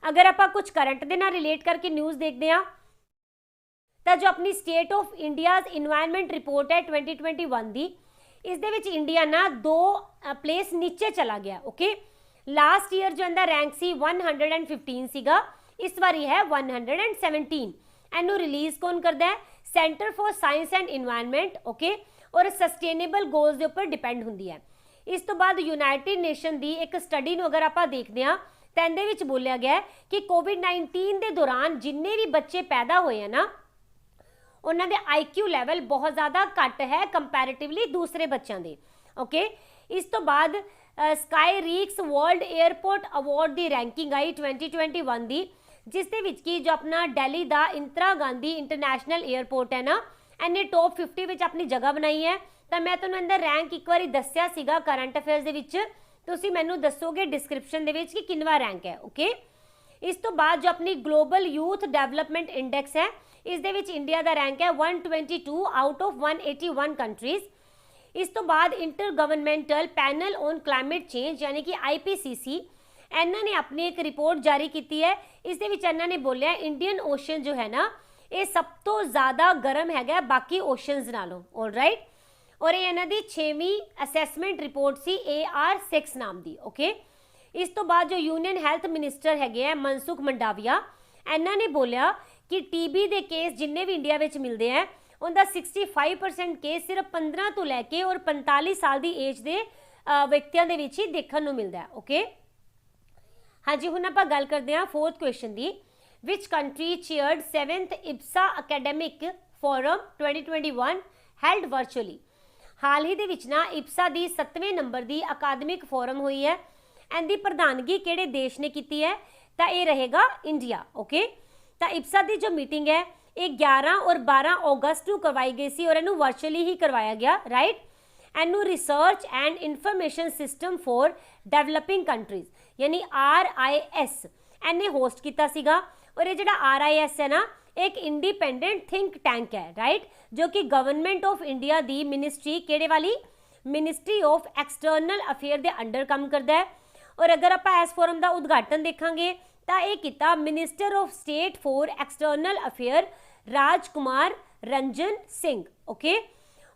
Speaker 1: अगर आप कुछ करंट दे नाल रिलेट करके न्यूज़ देखते हैं तो जो अपनी state of India's environment report है 2021 की इस दे विच इंडिया ना 2 प्लेस नीचे चला गया। ओके, लास्ट ईयर जो इनका रैंक सी 115 सीगा इस बारी है 117। इनू रिलीज़ कौन करता है? Centre for science and environment. Okay, और सस्टेनेबल गोल्स के उपर डिपेंड होंदी है। इस तो बाद यूनाइटेड नेशन की एक स्टडी ਨੂੰ अगर आप देखते हैं तो ਇਹਦੇ ਵਿੱਚ बोलिया गया कि कोविड-19 के दौरान जिन्ने भी बच्चे पैदा होए हैं ना उन्होंने दे IQ लैवल बहुत ज़्यादा घट है कंपैरेटिवली दूसरे बच्चों के। ओके, इस तो बाद sky reeks world airport award की रैंकिंग आई 2021 की, जिस दे विच की जो अपना दिल्ली का इंदिरा गांधी इंटरनेशनल एयरपोर्ट है ना, इन्हें टॉप 50 में अपनी जगह बनाई है। तो मैं तुहानूं इहदा रैंक एक बार दस्सिया सीगा करंट अफेयर्स दे विच, तुसीं मैनूं दसोगे डिस्क्रिप्शन दे विच कि किनवा रैंक है। ओके, इस तो बाद जो अपनी ग्लोबल यूथ डेवलपमेंट इंडेक्स है, इस दे विच इंडिया का रैंक है 122 आउट ऑफ 181 कंट्रीज़। इस तो बाद inter governmental panel on climate change यानी कि IPCC इन्होंने अपनी एक रिपोर्ट जारी की है। इस दे विच इन्होंने बोलिया इंडियन ओशन जो है ना ये सब तो ज़्यादा गर्म है बाकी ओशनस नालों। ऑल राइट, और ये इन्हों की 6वीं असैसमेंट रिपोर्ट सी AR6 नाम की। ओके, इस तो बाद जो यूनियन हैल्थ मिनिस्टर है मनसुख मंडाविया, इन्होंने बोलिया कि TB के केस जिन्ने भी इंडिया में मिलते हैं उनका 65% केस सिर्फ 15 तो लैके और 45 साल की एज के व्यक्तियों के ही देखने को मिलता है। ओके, हाँ जी, हुण आपां गल करते हैं 4th क्वेश्चन की। Which country chaired 7th IBSA academic forum 2021 held virtually. हाल ही दे विच ना IBSA की 7वें नंबर की अकादमिक फोरम हुई है, इनकी प्रधानगी किहड़े देश ने की है, तो ये रहेगा इंडिया। ओके, तो IBSA की जो मीटिंग है ये 11 और 12 अगस्त को करवाई गई सी और इनू वर्चुअली ही करवाया गया। राइट, इनू research and information system for developing countries यानी RIS इन्हें होस्ट किया सीगा। और ये जो RIS है ना एक इंडिपेंडेंट थिंक टैंक है। राइट, जो कि गवर्नमेंट ऑफ इंडिया की मिनिस्ट्री किहड़े वाली मिनिस्ट्री ऑफ एक्सटर्नल अफेयर के अंडर काम करता है। और अगर आप इस फोरम का उद्घाटन देखांगे तो यह किया minister of state for external affair Rajkumar Ranjan Singh. Okay,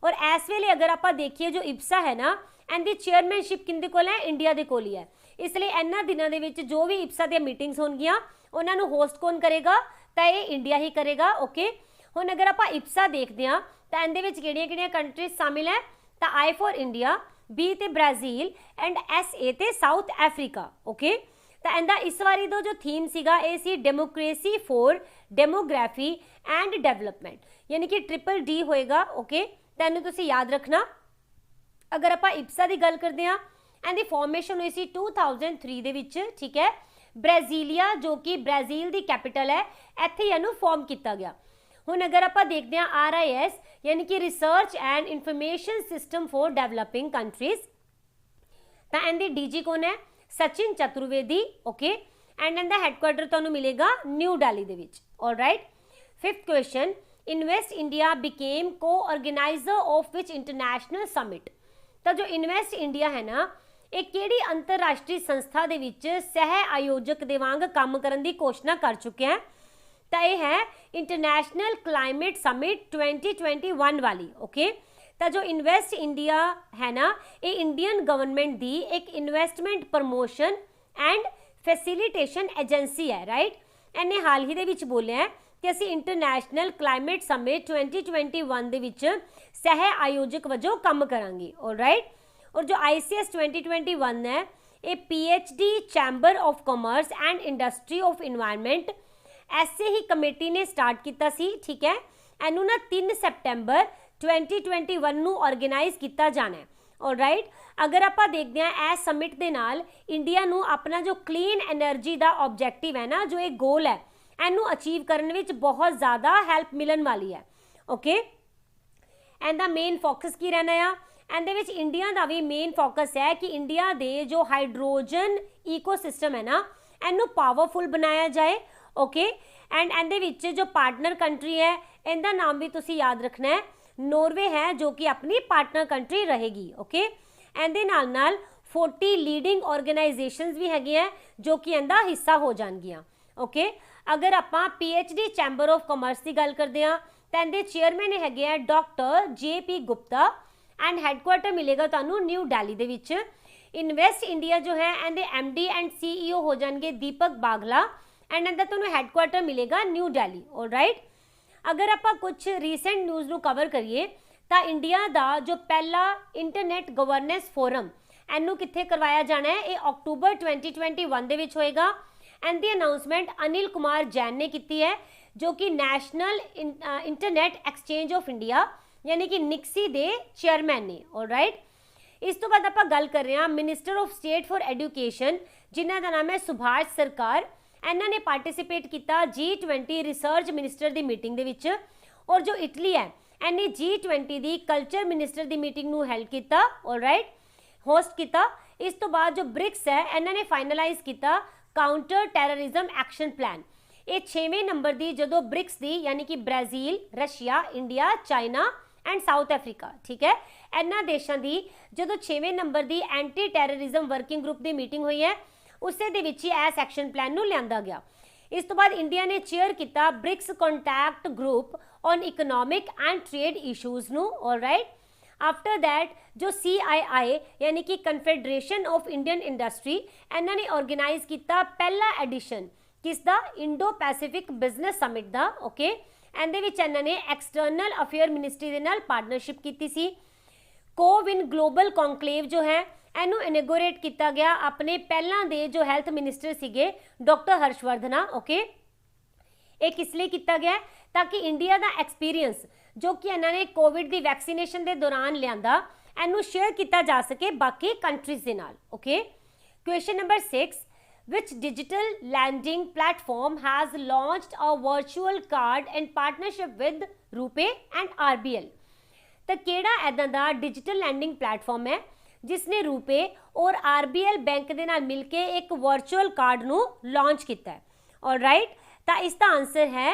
Speaker 1: और इस वेले अगर आप देखिए जो IBSA है ना इनकी चेयरमैनशिप किंदे कोल है, इंडिया के कोल ही है। इसलिए इन्होंने दिनों के विच जो भी IBSA दी मीटिंग्स होणगियां उन्होंने होस्ट कौन करेगा, तो ये इंडिया ही करेगा। ओके, हुण अगर आप IBSA देखते हैं तो इनदे विच किहड़ियां-किहड़ियां कंट्रीज शामिल है, तो I फॉर इंडिया, B ते ब्राज़ील एंड SA ते साउथ अफ्रीका। ओके, तो इनका इस बारी तो जो थीम सीगा ये सी democracy for demography and development यानी कि DDD होएगा। ओके, तो इन्हूं तुसीं याद रखना। अगर आप IBSA की गल करते हैं इनकी फॉर्मेशन हुई सी 2003 दे विच। ठीक है, ब्राज़ीलिया जो कि ब्राज़ील की कैपिटल है इत्थे इनू फॉर्म किया गया। हुण अगर आप देखते हैं RIS यानी कि research and information system for developing countries, तो इनके DG कौन है, सचिन चतुर्वेदी। ओके, एंड इनका हैडक्वार्टर तुहानूं मिलेगा न्यू दिल्ली दे विच। All right, 5th question, invest India became co organiser of which international summit. तो जो इन्वेस्ट इंडिया है ना एक किहड़ी अंतरराष्ट्रीय संस्था दे विच सह आयोजक दे वांग काम करन दी घोषणा कर चुके हैं, तो यह है इंटरनेशनल क्लाइमेट समिट 2021 वाली। ओके, तो जो इन्वेस्ट इंडिया है ना ये इंडियन गवर्नमेंट की एक investment promotion and facilitation agency है। राइट, इन्हें हाल ही दे विच बोलिया है कि असी इंटरनेशनल क्लाइमेट समिट 2021 दे विच सह आयोजक वजों काम करांगे। ऑल राइट, और जो ICS 2021 है ये PhD chamber of commerce and industry of environment ऐसे ही कमेटी ने स्टार्ट किया सी। ठीक है, इनू ना 3 सितंबर 2021 नू ऑर्गेनाइज किया जाना है। ऑल राइट, अगर आप देखते हैं इस समिट के नाल इंडिया नू अपना जो क्लीन एनर्जी का ऑब्जेक्टिव है ना जो एक गोल है इनू अचीव करने विच बहुत ज़्यादा हैल्प मिलन वाली है। ओके, इनका मेन फोकस की रहना है, इहदे विच इंडिया का भी मेन फोकस है कि इंडिया के जो हाइड्रोजन ईकोसिस्टम है ना इनू पावरफुल बनाया जाए। ओके, एंड इहदे विच जो पार्टनर कंट्री है इनका नाम भी तुसीं याद रखना है, नॉर्वे है जो कि अपनी पार्टनर कंट्री रहेगी। ओके, इहदे नाल नाल 40 लीडिंग ऑर्गेनाइजेशनस भी हैगियां जो कि इहदा हिस्सा हो जाणगियां। ओके, अगर आप PhD चैंबर ऑफ कॉमर्स की गल करते हैं तो इहदे चेयरमैन हैगे doctor JP Gupta and headquarter मिलेगा तुहानूं न्यू दिल्ली दे विच। इन्वेस्ट इंडिया जो है इहदे MD एंड CEO हो जाएंगे दीपक बागला एंड इहदा तुहानूं हैडक्वार्टर मिलेगा न्यू दिल्ली। ऑल राइट, अगर आप कुछ रीसेंट न्यूज़ नूं कवर करिए तो इंडिया का जो पहला इंटरनेट गवर्नेंस फोरम ਇਹਨੂੰ ਕਿੱਥੇ ਕਰਵਾਇਆ ਜਾਣਾ ਹੈ? ਇਹ ਅਕਤੂਬਰ 2021 ਦੇ ਵਿੱਚ ਹੋਏਗਾ। And the announcement Anil Kumar Jain ਨੇ ਕੀਤੀ ਹੈ, ਜੋ ਕਿ national internet exchange of India यानी कि निक्सी दे चेयरमैन ने। ऑलराइट, इस तो बाद आप गल कर रहे हैं minister of state for education जिन्हों का नाम है सुभाष सरकार। इन्हों ने पार्टिसिपेट किया G20 रिसर्च मिनिस्टर की मीटिंग दे विच। और जो इटली है इन्हें G20 की कल्चर मिनिस्टर की मीटिंग नूं हेल्ड किया। ऑलराइट, होस्ट किया। इस तो बाद जो ब्रिक्स है इन्होंने फाइनलाइज किया काउंटर टैररिज्म एक्शन प्लान। ये 6वें नंबर की जो ब्रिक्स की यानी कि Brazil, Russia, India, China and south Africa, ठीक है, इन्होंने देशों की जो 6वें नंबर की एंटी टैररिज्म वर्किंग ग्रुप की मीटिंग हुई है उसे दे विच ही इस एक्शन प्लान नूं लिआंदा गया। इस तो बाद इंडिया ने चेयर किया BRICS contact group on economic and trade issues नूं। ऑलराइट, आफ्टर दैट जो CII यानी कि कन्फेडरेशन ऑफ इंडियन इंडस्ट्री इन्होंने ऑर्गेनाइज किया पहला एडिशन किसदा? इंडो पैसिफिक बिजनेस समिट का। ओके, ਇਹਦੇ ਵਿੱਚ ਇਹਨਾਂ ਨੇ एक्सटर्नल अफेयर मिनिस्ट्री ਦੇ ਨਾਲ पार्टनरशिप की सी। कोविन ग्लोबल कॉन्क्लेव जो है ਇਹਨੂੰ ਇਨੋਗ੍ਰੇਟ ਕੀਤਾ ਗਿਆ ਆਪਣੇ ਪਹਿਲਾਂ ਦੇ ਜੋ ਹੈਲਥ ਮਿਨਿਸਟਰ ਸੀਗੇ ਡਾਕਟਰ ਹਰਸ਼ਵਰਧਨਾ। ਓਕੇ, ਇਹ ਕਿਸ ਲਈ ਕੀਤਾ ਗਿਆ? ਤਾਂ ਕਿ ਇੰਡੀਆ ਦਾ ਐਕਸਪੀਰੀਅੰਸ ਜੋ ਕਿ ਇਹਨਾਂ ਨੇ ਕੋਵਿਡ ਦੀ ਵੈਕਸੀਨੇਸ਼ਨ ਦੇ ਦੌਰਾਨ ਲਿਆਂਦਾ ਇਹਨੂੰ ਸ਼ੇਅਰ ਕੀਤਾ ਜਾ ਸਕੇ ਬਾਕੀ ਕੰਟਰੀਜ਼ ਦੇ ਨਾਲ। Okay, question number 6, which digital lending platform has launched a virtual card in partnership with RuPay and RBL? तो केड़ा ऐदा दा डिजिटल लैंडिंग प्लेटफॉर्म है जिसने RuPay और RBL बैंक दे नाल मिलके एक वर्चुअल कार्ड नू लॉन्च किया है? ऑलराइट, तो इसका आंसर है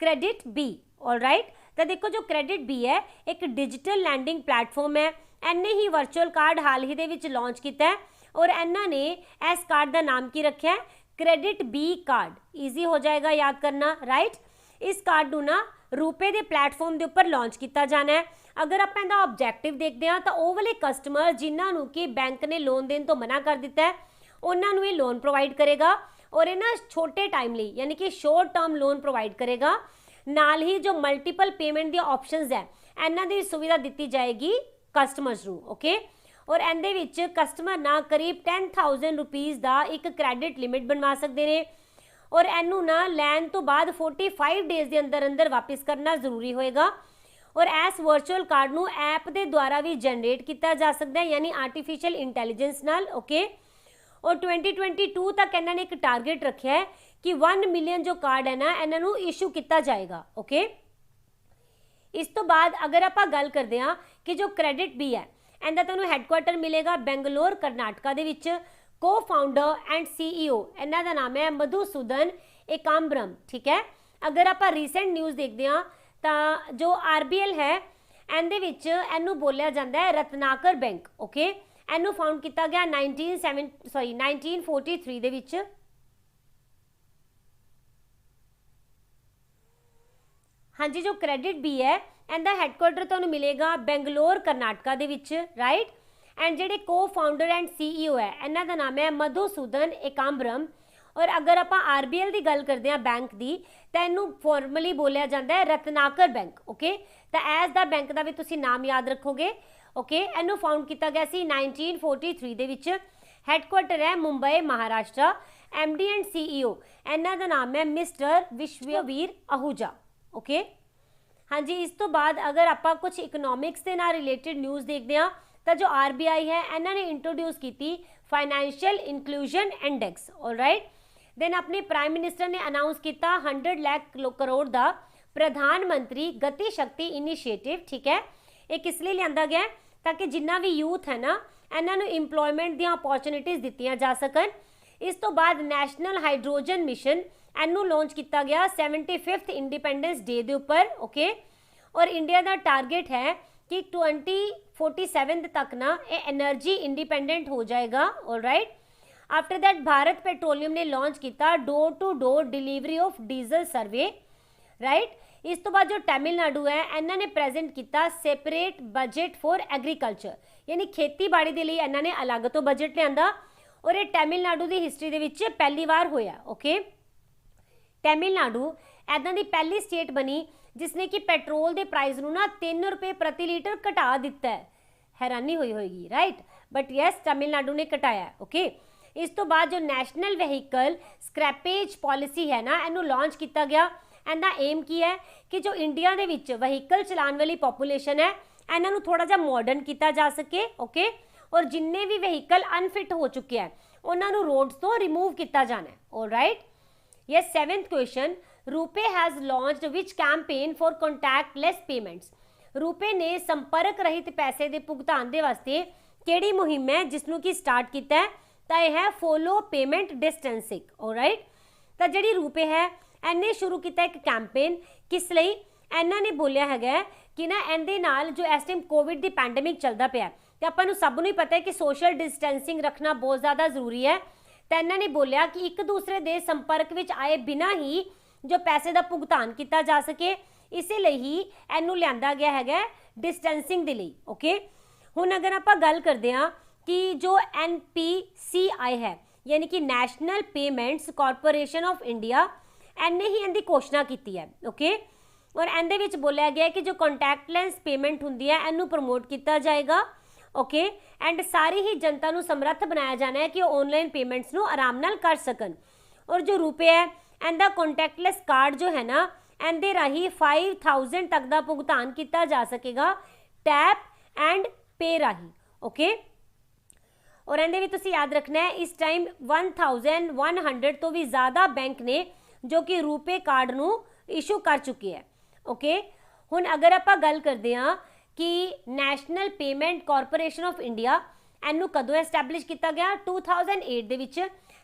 Speaker 1: क्रेडिट बी। ऑलराइट, तो देखो जो क्रेडिट बी है एक डिजिटल लैंडिंग प्लेटफॉर्म है, इन्हें ही वर्चुअल कार्ड हाल ही दे विच लॉन्च किया है और इन्होंने इस कार्ड का नाम की रखा है क्रेडिट बी कार्ड। ईजी हो जाएगा याद करना। राइट, इस कार्ड ना रूपे के प्लेटफॉर्म के उपर लॉन्च किया जाना है। अगर आप इहदा ऑब्जैक्टिव देखते हैं तो वो वाले कस्टमर जिन्होंने कि बैंक ने लोन देने तो मना कर दिता है उन्होंने ये लोन प्रोवाइड करेगा और इन्ह छोटे टाइम लिए यानी कि शॉर्ट टर्म लोन प्रोवाइड करेगा। नाल ही जो मल्टीपल पेमेंट दी ऑप्शनस है इन्हां दी सुविधा दी जाएगी कस्टमर्स नूं। ओके, और इहदे विच कस्टमर ना करीब 10,000 रुपीज़ का एक क्रेडिट लिमिट बनवा सकते हैं और इनू ना लैन तो बाद 45 डेज़ के अंदर अंदर वापस करना जरूरी होएगा। और इस वर्चुअल कार्ड नू ऐप के द्वारा भी जनरेट किया जा सकता है यानी आर्टिफिशियल इंटैलीजेंस नाल। ओके, और 2022 तक इन्होंने एक टारगेट रखा है कि 1 मिलियन जो कार्ड है ना इन्हों इशू किया जाएगा। ओके, इस तो बाद अगर आप गल करते हैं कि जो क्रेडिट बी है इनका तुहानूं हैडक्वार्टर मिलेगा बेंगलोर कर्नाटका दे विच। को फाउंडर एंड CEO इन्हां दा नाम है मधुसूदन एकांबरम। ठीक है, अगर आप रीसेंट न्यूज़ देखते हैं तो जो RBL है इहदे विच इहनूं बोलिया जाता है रत्नाकर बैंक। ओके, इहनूं फाउंड किया गया 1943 दे विच। हाँ जी, जो क्रेडिट बी है इनका हैडक्वार्टर तुहानूं मिलेगा बेंगलोर कर्नाटका दे विच। राइट, एंड जिहड़े को फाउंडर एंड CEO है इन्हां दा नाम है मधुसूदन एकांबरम। और अगर आप RBL की गल करते हैं बैंक की तो इनू फॉर्मली बोलिया जाता है रत्नाकर बैंक। ओके, तो एज द बैंक का भी तुसीं नाम याद रखोगे। ओके, इनू फाउंड किया गया सी 1943 दे विच। हैडक्वार्टर है Mumbai Maharashtra. MD and CEO इन्हां दा नाम है मिस्टर विश्ववीर आहूजा। ओके, हाँ जी, इस तो बाद अगर आप कुछ इकनॉमिक्स के नाल रिलेटेड न्यूज़ देखते हैं तो जो RBI है इन्होंने इंट्रोड्यूस की financial inclusion index. Alright, then अपने प्राइम मिनिस्टर ने अनाउंस किया 100 लाख करोड़ का प्रधानमंत्री गति शक्ति इनिशिएटिव। ठीक है, ये किस लिए लिया गया ताकि जिन्ना भी यूथ है ना इन्होंने इंप्लॉयमेंट दी अपॉर्चुनिटीज़ दित्तियां जा सकन। इस तो बाद नैशनल हाइड्रोजन मिशन इनू लॉन्च किया गया 75th इंडिपेंडेंस डे के उपर। ओके, और इंडिया का टारगेट है कि 2047 तक ना ये एनर्जी इंडिपेंडेंट हो जाएगा। Alright, after that Bharat petroleum ने लॉन्च किया door to door delivery of diesel survey. Right, इस तो बाद जो तमिलनाडु है इन्होंने प्रेजेंट किया सेपरेट बजट फॉर एग्रीकल्चर यानी खेतीबाड़ी के लिए इन्होंने अलग तो बजट लिया और ये तमिलनाडु की हिस्टरी दे विच पहली बार होया। ओके, तमिलनाडु ऐदां दी पहली स्टेट बनी जिसने कि पेट्रोल के प्राइस नूं ना 3 रुपये प्रति लीटर घटा दिता है। हैरानी हुई होगी। राइट, बट यस तमिलनाडु ने घटाया है। ओके, इस तो बाद जो नैशनल वहीकल ਸਕ੍ਰੈਪੇਜ पॉलिसी है ना, इनू लॉन्च किया गया। ਇਹਦਾ एम की है कि जो इंडिया ਦੇ ਵਿੱਚ ਵਹੀਕਲ ਚਲਾਉਣ ਵਾਲੀ ਪੋਪੂਲੇਸ਼ਨ ਹੈ ਇਹਨਾਂ ਨੂੰ ਥੋੜਾ ਜਿਹਾ ਮਾਡਰਨ ਕੀਤਾ ਜਾ ਸਕੇ। ਓਕੇ, ਔਰ ਜਿੰਨੇ ਵੀ ਵਹੀਕਲ ਅਨਫਿਟ ਹੋ ਚੁੱਕੇ ਹੈ ਉਹਨਾਂ ਨੂੰ ਰੋਡਸ ਤੋਂ ਰਿਮੂਵ ਕੀਤਾ ਜਾਣਾ ਹੈ। Alright, yes. 7th question, RuPay has launched which campaign for contactless payments. RuPay ਨੇ ਸੰਪਰਕ ਰਹਿਤ ਪੈਸੇ ਦੇ ਭੁਗਤਾਨ ਦੇ ਵਾਸਤੇ ਕਿਹੜੀ ਮੁਹਿੰਮ ਹੈ ਜਿਸਨੂੰ ਕਿ ਸਟਾਰਟ ਕੀਤਾ ਹੈ? ਤਾਂ ਇਹ ਹੈ ਫੋਲੋ ਪੇਮੈਂਟ ਡਿਸਟੈਂਸਿੰਗ। ਆਲਰਾਈਟ, ਤਾਂ ਜਿਹੜੀ ਰੂਪੇ ਹੈ ਇਹਨੇ ਸ਼ੁਰੂ ਕੀਤਾ ਇੱਕ ਕੈਂਪੇਨ। ਕਿਸ ਲਈ? ਇਹਨਾਂ ਨੇ ਬੋਲਿਆ ਹੈਗਾ ਕਿ ਨਾ ਇਹਦੇ ਨਾਲ ਜੋ ਇਸ ਟਾਈਮ ਕੋਵਿਡ ਦੀ ਪੈਂਡੇਮਿਕ ਚੱਲਦਾ ਪਿਆ ਤੇ ਆਪਾਂ ਨੂੰ ਸਭ ਨੂੰ ਹੀ ਪਤਾ ਹੈ ਕਿ ਸੋਸ਼ਲ ਡਿਸਟੈਂਸਿੰਗ ਰੱਖਣਾ ਬਹੁਤ ਜ਼ਿਆਦਾ ਜ਼ਰੂਰੀ ਹੈ। ਤਾਂ ਇਹਨਾਂ ਨੇ ਬੋਲਿਆ ਕਿ ਇੱਕ ਦੂਸਰੇ ਦੇ ਸੰਪਰਕ ਵਿੱਚ ਆਏ ਬਿਨਾਂ ਹੀ ਜੋ ਪੈਸੇ ਦਾ ਭੁਗਤਾਨ ਕੀਤਾ ਜਾ ਸਕੇ, ਇਸੇ ਲਈ ਹੀ ਇਹਨੂੰ ਲਿਆਂਦਾ ਗਿਆ ਹੈਗਾ ਡਿਸਟੈਂਸਿੰਗ ਦੇ ਲਈ। ਓਕੇ, ਹੁਣ ਅਗਰ ਆਪਾਂ ਗੱਲ ਕਰਦੇ ਹਾਂ ਕਿ ਜੋ NPCI ਹੈ ਯਾਨੀ ਕਿ national payments corporation of India, ਇਹਨੇ ਹੀ ਇਹਦੀ ਘੋਸ਼ਣਾ ਕੀਤੀ ਹੈ। ਓਕੇ, ਔਰ ਇਹਦੇ ਵਿੱਚ ਬੋਲਿਆ ਗਿਆ ਕਿ ਜੋ ਕੰਟੈਕਟਲੈਸ ਪੇਮੈਂਟ ਹੁੰਦੀ ਹੈ ਇਹਨੂੰ ਪ੍ਰਮੋਟ ਕੀਤਾ ਜਾਏਗਾ। ਓਕੇ, ਐਂਡ ਸਾਰੀ ਹੀ ਜਨਤਾ ਨੂੰ ਸਮਰੱਥ ਬਣਾਇਆ ਜਾਣਾ ਹੈ ਕਿ ਉਹ ਆਨਲਾਈਨ ਪੇਮੈਂਟਸ ਨੂੰ ਆਰਾਮ ਨਾਲ ਕਰ ਸਕਣ। ਔਰ ਜੋ ਰੂਪੇ ਹੈ ਇਹਦਾ ਕੰਟੈਕਟਲੈਸ ਕਾਰਡ ਜੋ ਹੈ ਨਾ, ਇਹਦੇ ਰਾਹੀਂ 5000 ਤੱਕ ਦਾ ਭੁਗਤਾਨ ਕੀਤਾ ਜਾ ਸਕੇਗਾ ਟੈਪ ਐਂਡ ਪੇ ਰਾਹੀਂ। ਓਕੇ, ਔਰ ਇਹਦੇ ਵਿੱਚ ਤੁਸੀਂ ਯਾਦ ਰੱਖਣਾ ਹੈ ਇਸ ਟਾਈਮ 1100 ਤੋਂ ਵੀ ਜ਼ਿਆਦਾ ਬੈਂਕ ਨੇ ਜੋ ਕਿ ਰੂਪੇ ਕਾਰਡ ਨੂੰ ਇਸ਼ੂ ਕਰ ਚੁੱਕੇ ਹੈ। ਓਕੇ, ਹੁਣ ਅਗਰ ਆਪਾਂ ਗੱਲ ਕਰਦੇ ਹਾਂ ਕਿ national payment corporation of India, ਇਹਨੂੰ ਕਦੋਂ ਐਸਟੈਬਲਿਸ਼ ਕੀਤਾ ਗਿਆ? 2008 ਦੇ ਵਿੱਚ।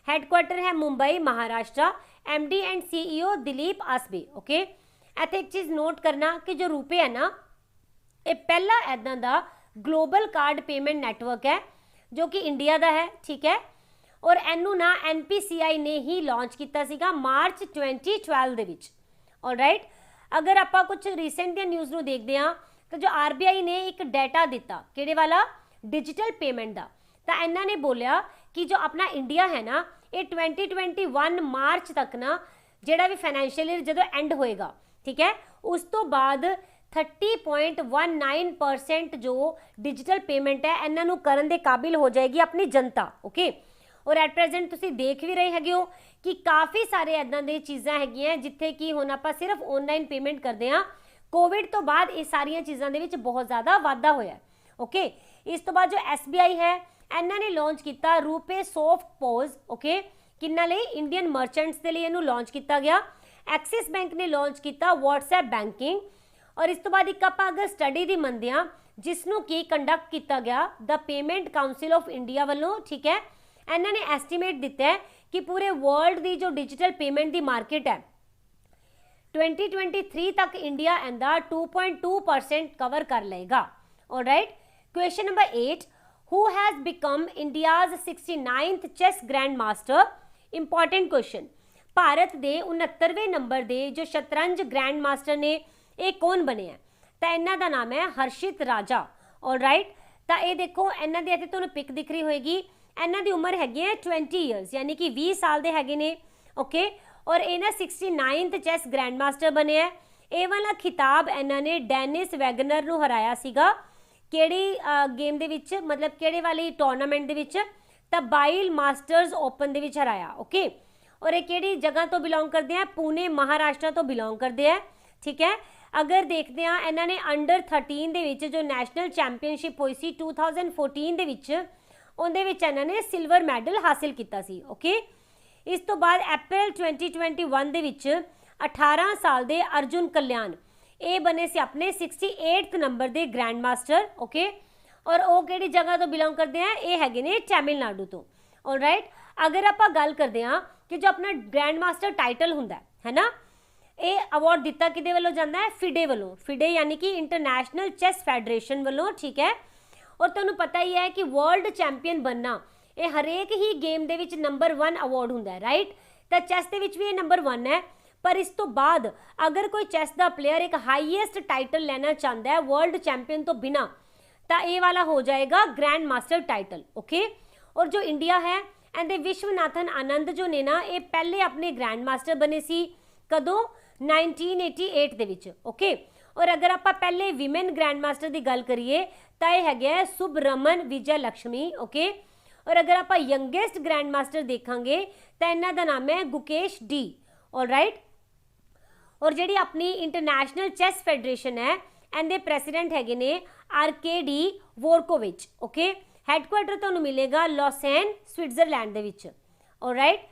Speaker 1: ਹੈੱਡਕੁਆਟਰ ਹੈ Mumbai, Maharashtra. MD and CEO Dilip Asbe. Okay, ਇੱਥੇ ਇੱਕ ਚੀਜ਼ ਨੋਟ ਕਰਨਾ ਕਿ ਜੋ ਰੂਪੇ ਹੈ ਨਾ, ਇਹ ਪਹਿਲਾ ਇੱਦਾਂ ਦਾ ਗਲੋਬਲ ਕਾਰਡ ਪੇਮੈਂਟ ਨੈਟਵਰਕ ਹੈ ਜੋ ਕਿ ਇੰਡੀਆ ਦਾ ਹੈ। ਠੀਕ ਹੈ, ਔਰ ਇਹਨੂੰ ਨਾ NPCI ਨੇ ਹੀ ਲਾਂਚ ਕੀਤਾ ਸੀਗਾ ਮਾਰਚ 2012 ਦੇ ਵਿੱਚ। ਆਲਰਾਈਟ, ਅਗਰ ਆਪਾਂ ਕੁਝ ਰੀਸੈਂਟ ਦੀਆਂ ਨਿਊਜ਼ ਨੂੰ ਦੇਖਦੇ ਹਾਂ ਤਾਂ ਜੋ RBI ਨੇ ਇੱਕ ਡਾਟਾ ਦਿੱਤਾ, ਕਿਹੜੇ ਵਾਲਾ? ਡਿਜੀਟਲ ਪੇਮੈਂਟ ਦਾ। ਤਾਂ ਇਹਨਾਂ ਨੇ ਬੋਲਿਆ ਕਿ ਜੋ ਆਪਣਾ ਇੰਡੀਆ ਹੈ ਨਾ, ਇਹ 2021 ਮਾਰਚ ਤੱਕ ਨਾ ਜਿਹੜਾ ਵੀ ਫਾਈਨੈਂਸ਼ੀਅਲ ਈਅਰ ਜਦੋਂ ਐਂਡ ਹੋਏਗਾ, ਠੀਕ ਹੈ, ਉਸ ਤੋਂ ਬਾਅਦ 30.19% ਜੋ ਡਿਜੀਟਲ ਪੇਮੈਂਟ ਹੈ ਇਹਨਾਂ ਨੂੰ ਕਰਨ ਦੇ ਕਾਬਿਲ ਹੋ ਜਾਏਗੀ ਆਪਣੀ ਜਨਤਾ। ਓਕੇ, ਔਰ ਐਟ ਪ੍ਰੈਜ਼ੈਂਟ ਤੁਸੀਂ ਦੇਖ ਵੀ ਰਹੇ ਹੈਗੇ ਹੋ ਕਿ ਕਾਫੀ ਸਾਰੇ ਇੱਦਾਂ ਦੇ ਚੀਜ਼ਾਂ ਹੈਗੀਆਂ ਜਿੱਥੇ ਕਿ ਹੁਣ ਆਪਾਂ ਸਿਰਫ ਆਨਲਾਈਨ ਪੇਮੈਂਟ ਕਰਦੇ ਹਾਂ। ਕੋਵਿਡ ਤੋਂ ਬਾਅਦ ਇਹ ਸਾਰੀਆਂ ਚੀਜ਼ਾਂ ਦੇ ਵਿੱਚ ਬਹੁਤ ਜ਼ਿਆਦਾ ਵਾਧਾ ਹੋਇਆ। ਓਕੇ, ਇਸ ਤੋਂ ਬਾਅਦ ਜੋ SBI ਹੈ ਇਹਨਾਂ ਨੇ ਲਾਂਚ ਕੀਤਾ ਰੂਪੇ ਸੌਫਟ ਪੋਜ਼। ਓਕੇ, ਕਿੰਨਾ ਲਈ? ਇੰਡੀਅਨ ਮਰਚੈਂਟਸ ਦੇ ਲਈ ਇਹਨੂੰ ਲਾਂਚ ਕੀਤਾ ਗਿਆ। ਐਕਸਿਸ ਬੈਂਕ ਨੇ ਲਾਂਚ ਕੀਤਾ WhatsApp ਬੈਂਕਿੰਗ। ਔਰ ਇਸ ਤੋਂ ਬਾਅਦ ਇੱਕ ਆਪਾਂ ਅਗਰ ਸਟੱਡੀ ਦੀ ਮੰਨਦੇ ਹਾਂ ਜਿਸ ਨੂੰ ਕੀ ਕੰਡਕਟ ਕੀਤਾ ਗਿਆ ਦ ਪੇਮੈਂਟ ਕਾਉਂਸਿਲ ਆਫ ਇੰਡੀਆ ਵੱਲੋਂ। ਠੀਕ ਹੈ, ਇਹਨਾਂ ਨੇ ਐਸਟੀਮੇਟ ਦਿੱਤਾ ਹੈ ਕਿ ਪੂਰੇ ਵਰਲਡ ਦੀ ਜੋ ਡਿਜੀਟਲ ਪੇਮੈਂਟ ਦੀ ਮਾਰਕੀਟ ਹੈ 2023 ਤੱਕ ਇੰਡੀਆ ਇਹਦਾ 2.2% ਕਵਰ ਕਰ ਲਏਗਾ। All right, question number 8, who has become India's 69th chess grandmaster? Important question. Bharat ਦੇ 69ਵੇਂ ਨੰਬਰ ਦੇ ਜੋ ਸ਼ਤਰੰਜ ਗ੍ਰੈਂਡ ਮਾਸਟਰ ਨੇ ਇਹ ਕੌਣ ਬਣੇ ਹੈ? ਤਾਂ ਇਹਨਾਂ ਦਾ ਨਾਮ ਹੈ ਹਰਸ਼ਿਤ ਰਾਜਾ। ਆਲਰਾਈਟ, ਤਾਂ ਇਹ ਦੇਖੋ ਇਹਨਾਂ ਦੀ ਇੱਥੇ ਤੁਹਾਨੂੰ ਪਿਕ ਦਿਖ ਰਹੀ ਹੋਏਗੀ। ਇਹਨਾਂ ਦੀ ਉਮਰ ਹੈਗੀ ਹੈ 20 ਇਅਰਸ ਯਾਨੀ ਕਿ 20 ਸਾਲ ਦੇ ਹੈਗੇ ਨੇ। ਓਕੇ, ਔਰ ਇਹ ਨਾ 69th ਚੈਸ ਗ੍ਰੈਂਡ ਮਾਸਟਰ ਬਣੇ ਹੈ। ਇਹ ਵਾਲਾ ਖਿਤਾਬ ਇਹਨਾਂ ਨੇ ਡੈਨਿਸ ਵੈਗਨਰ ਨੂੰ ਹਰਾਇਆ ਸੀਗਾ। ਕਿਹੜੀ ਗੇਮ ਦੇ ਵਿੱਚ, ਮਤਲਬ ਕਿਹੜੇ ਵਾਲੀ ਟੂਰਨਾਮੈਂਟ ਦੇ ਵਿੱਚ? ਤਾਂ ਬਾਈਲ ਮਾਸਟਰਸ ਓਪਨ ਦੇ ਵਿੱਚ ਹਰਾਇਆ। ਓਕੇ, ਔਰ ਇਹ ਕਿਹੜੀ ਜਗ੍ਹਾ ਤੋਂ ਬਿਲੋਂਗ ਕਰਦੇ ਆ? ਪੂਨੇ, ਮਹਾਰਾਸ਼ਟਰ ਤੋਂ ਬਿਲੋਂਗ ਕਰਦੇ ਆ। ਠੀਕ ਹੈ, ਅਗਰ ਦੇਖਦੇ ਹਾਂ ਇਹਨਾਂ ਨੇ ਅੰਡਰ 13 ਦੇ ਵਿੱਚ ਜੋ ਨੈਸ਼ਨਲ ਚੈਂਪੀਅਨਸ਼ਿਪ ਹੋਈ ਸੀ 2014 ਦੇ ਵਿੱਚ, ਉਹਦੇ ਵਿੱਚ ਇਹਨਾਂ ਨੇ ਸਿਲਵਰ ਮੈਡਲ ਹਾਸਿਲ ਕੀਤਾ ਸੀ। ਓਕੇ, ਇਸ ਤੋਂ ਬਾਅਦ ਅਪ੍ਰੈਲ 2021 ਦੇ ਵਿੱਚ 18 ਸਾਲ ਦੇ ਅਰਜੁਨ ਕਲਿਆਣ ਇਹ ਬਣੇ ਸੀ ਆਪਣੇ 68th ਨੰਬਰ ਦੇ ਗ੍ਰੈਂਡ ਮਾਸਟਰ। ਓਕੇ, ਔਰ ਉਹ ਕਿਹੜੀ ਜਗ੍ਹਾ ਤੋਂ ਬਿਲੋਂਗ ਕਰਦੇ ਆ? ਇਹ ਹੈਗੇ ਨੇ ਤਾਮਿਲਨਾਡੂ ਤੋਂ। ਆਲਰਾਈਟ, ਅਗਰ ਆਪਾਂ ਗੱਲ ਕਰਦੇ ਹਾਂ ਕਿ ਜੋ ਆਪਣਾ ਗ੍ਰੈਂਡ ਮਾਸਟਰ ਟਾਈਟਲ ਹੁੰਦਾ ਹੈ ਨਾ, ਇਹ ਅਵਾਰਡ ਦਿੱਤਾ ਕਿਹਦੇ ਵੱਲੋਂ ਜਾਂਦਾ ਹੈ? ਫਿਡੇ ਵੱਲੋਂ। ਫਿਡੇ ਯਾਨੀ ਕਿ ਇੰਟਰਨੈਸ਼ਨਲ ਚੈਸ ਫੈਡਰੇਸ਼ਨ ਵੱਲੋਂ। ਠੀਕ ਹੈ, ਔਰ ਤੁਹਾਨੂੰ ਪਤਾ ਹੀ ਹੈ ਕਿ ਵਰਲਡ ਚੈਂਪੀਅਨ ਬਣਨਾ ਇਹ ਹਰੇਕ ਹੀ ਗੇਮ ਦੇ ਵਿੱਚ ਨੰਬਰ 1 ਅਵਾਰਡ ਹੁੰਦਾ ਹੈ। ਰਾਈਟ, ਤਾਂ ਚੈਸ ਦੇ ਵਿੱਚ ਵੀ ਇਹ ਨੰਬਰ 1 ਹੈ। ਪਰ ਇਸ ਤੋਂ ਬਾਅਦ ਅਗਰ ਕੋਈ ਚੈਸ ਦਾ ਪਲੇਅਰ ਇੱਕ ਹਾਈਐਸਟ ਟਾਈਟਲ ਲੈਣਾ ਚਾਹੁੰਦਾ ਹੈ ਵਰਲਡ ਚੈਂਪੀਅਨ ਤੋਂ ਬਿਨਾ, ਤਾਂ ਇਹ ਵਾਲਾ ਹੋ ਜਾਏਗਾ ਗ੍ਰੈਂਡ ਮਾਸਟਰ ਟਾਈਟਲ। ਓਕੇ, ਔਰ ਜੋ ਇੰਡੀਆ ਹੈ ਇਹਦੇ ਵਿਸ਼ਵਨਾਥਨ ਆਨੰਦ ਜੋ ਨੇ ਨਾ, ਇਹ ਪਹਿਲੇ ਆਪਣੇ ਗ੍ਰੈਂਡ ਮਾਸਟਰ ਬਣੇ ਸੀ। ਕਦੋਂ? 1988 ਦੇ ਵਿੱਚ। ਓਕੇ, और अगर आप पहले विमेन ग्रैंड मास्टर की गल करिए तो यह है सुब्रमन विजय लक्ष्मी, ओके। और अगर आप यंगेस्ट ग्रैंड मास्टर देखांगे तो इन्हों का नाम है गुकेश डी, ऑलराइट। और जी अपनी इंटरनैशनल चैस फेडरेशन है इनके प्रेसिडेंट है ने आरकेडी वोरकोविच, ओके। हैडक्वार्टर तुहानूं मिलेगा लॉसेन स्विट्जरलैंड दे विच, ऑलराइट।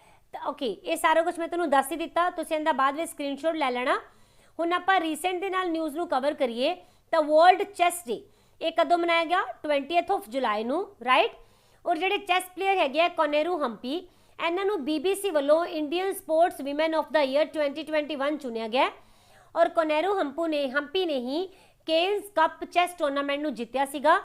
Speaker 1: ओके, ये सारा कुछ मैं तुहानूं दस ही दिता, तुसीं इहदा बाद में स्क्रीनशॉट ले लेना। हुण आपां रीसेंट दे नाल न्यूज़ नूं कवर करिए तो वर्ल्ड चैस डे ये कदों मनाया गया 20 जुलाई नूं, राइट। और जिहड़े चैस प्लेयर है कोनेरू हम्पी इन्हों BBC वालों Indian sports women of the year 2021 चुनिया गया। और कोनेरू हम्पी ने ही केन्स कप चैस टूरनामेंट नूं जित्तिया सीगा।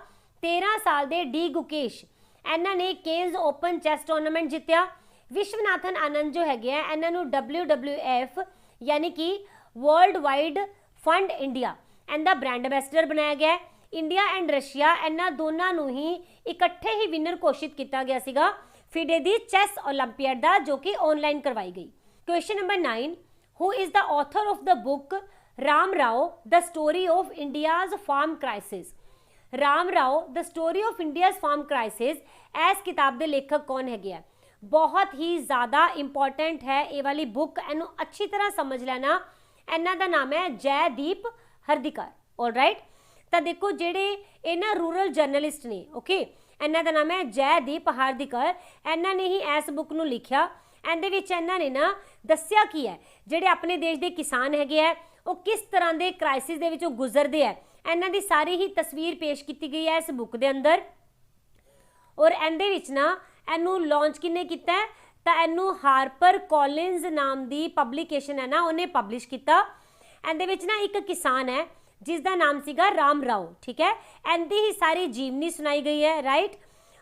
Speaker 1: 13 साल के डी गुकेश इन्हों ने केन्स ओपन चैस टूरनामेंट जित्तिया। विश्वनाथन आनंद जो है इन्हों WWF यानी कि वर्ल्ड वाइड फंड इंडिया इनका ब्रांड एंबेसडर बनाया गया। इंडिया एंड रशिया इन्हों दोनों ही इकट्ठे ही विनर घोषित किया गया सीगा फिडे दी चैस ओलंपियाड दा, जो कि ऑनलाइन करवाई गई। Question number 9, who is the author of the book Ram Rao the story of India's farm crisis. Ram Rao the story of India's farm crisis इस किताब के लेखक कौन है? बहुत ही ज़्यादा इंपॉर्टेंट है ये वाली बुक, इनू अच्छी तरह समझ लेना। इन्हों का नाम है जयदीप हरदीकर, ऑलराइट। तो देखो जेडे इन्ह रूरल जर्नलिस्ट ने, ओके, इन्हों का नाम है जयदीप हरदीकर। इन्होंने ही इस बुक नूं लिखिया। इहदे इन्होंने ना दस्सिया की है जेडे अपने देश के किसान है वो किस तरह के क्राइसिस दे विचों गुजरते हैं, इन्हां दी सारी ही तस्वीर पेश की गई है इस बुक के अंदर। और इहदे विच ना इनू लॉन्च किने कीता है तो इनू हारपर कॉलिन्स नाम की पब्लिकेशन है ना उन्हें पब्लिश किया। इहदे विच ना एक किसान है जिसका नाम सीगा राम राव, ठीक है। इनकी ही सारी जीवनी सुनाई गई है, राइट।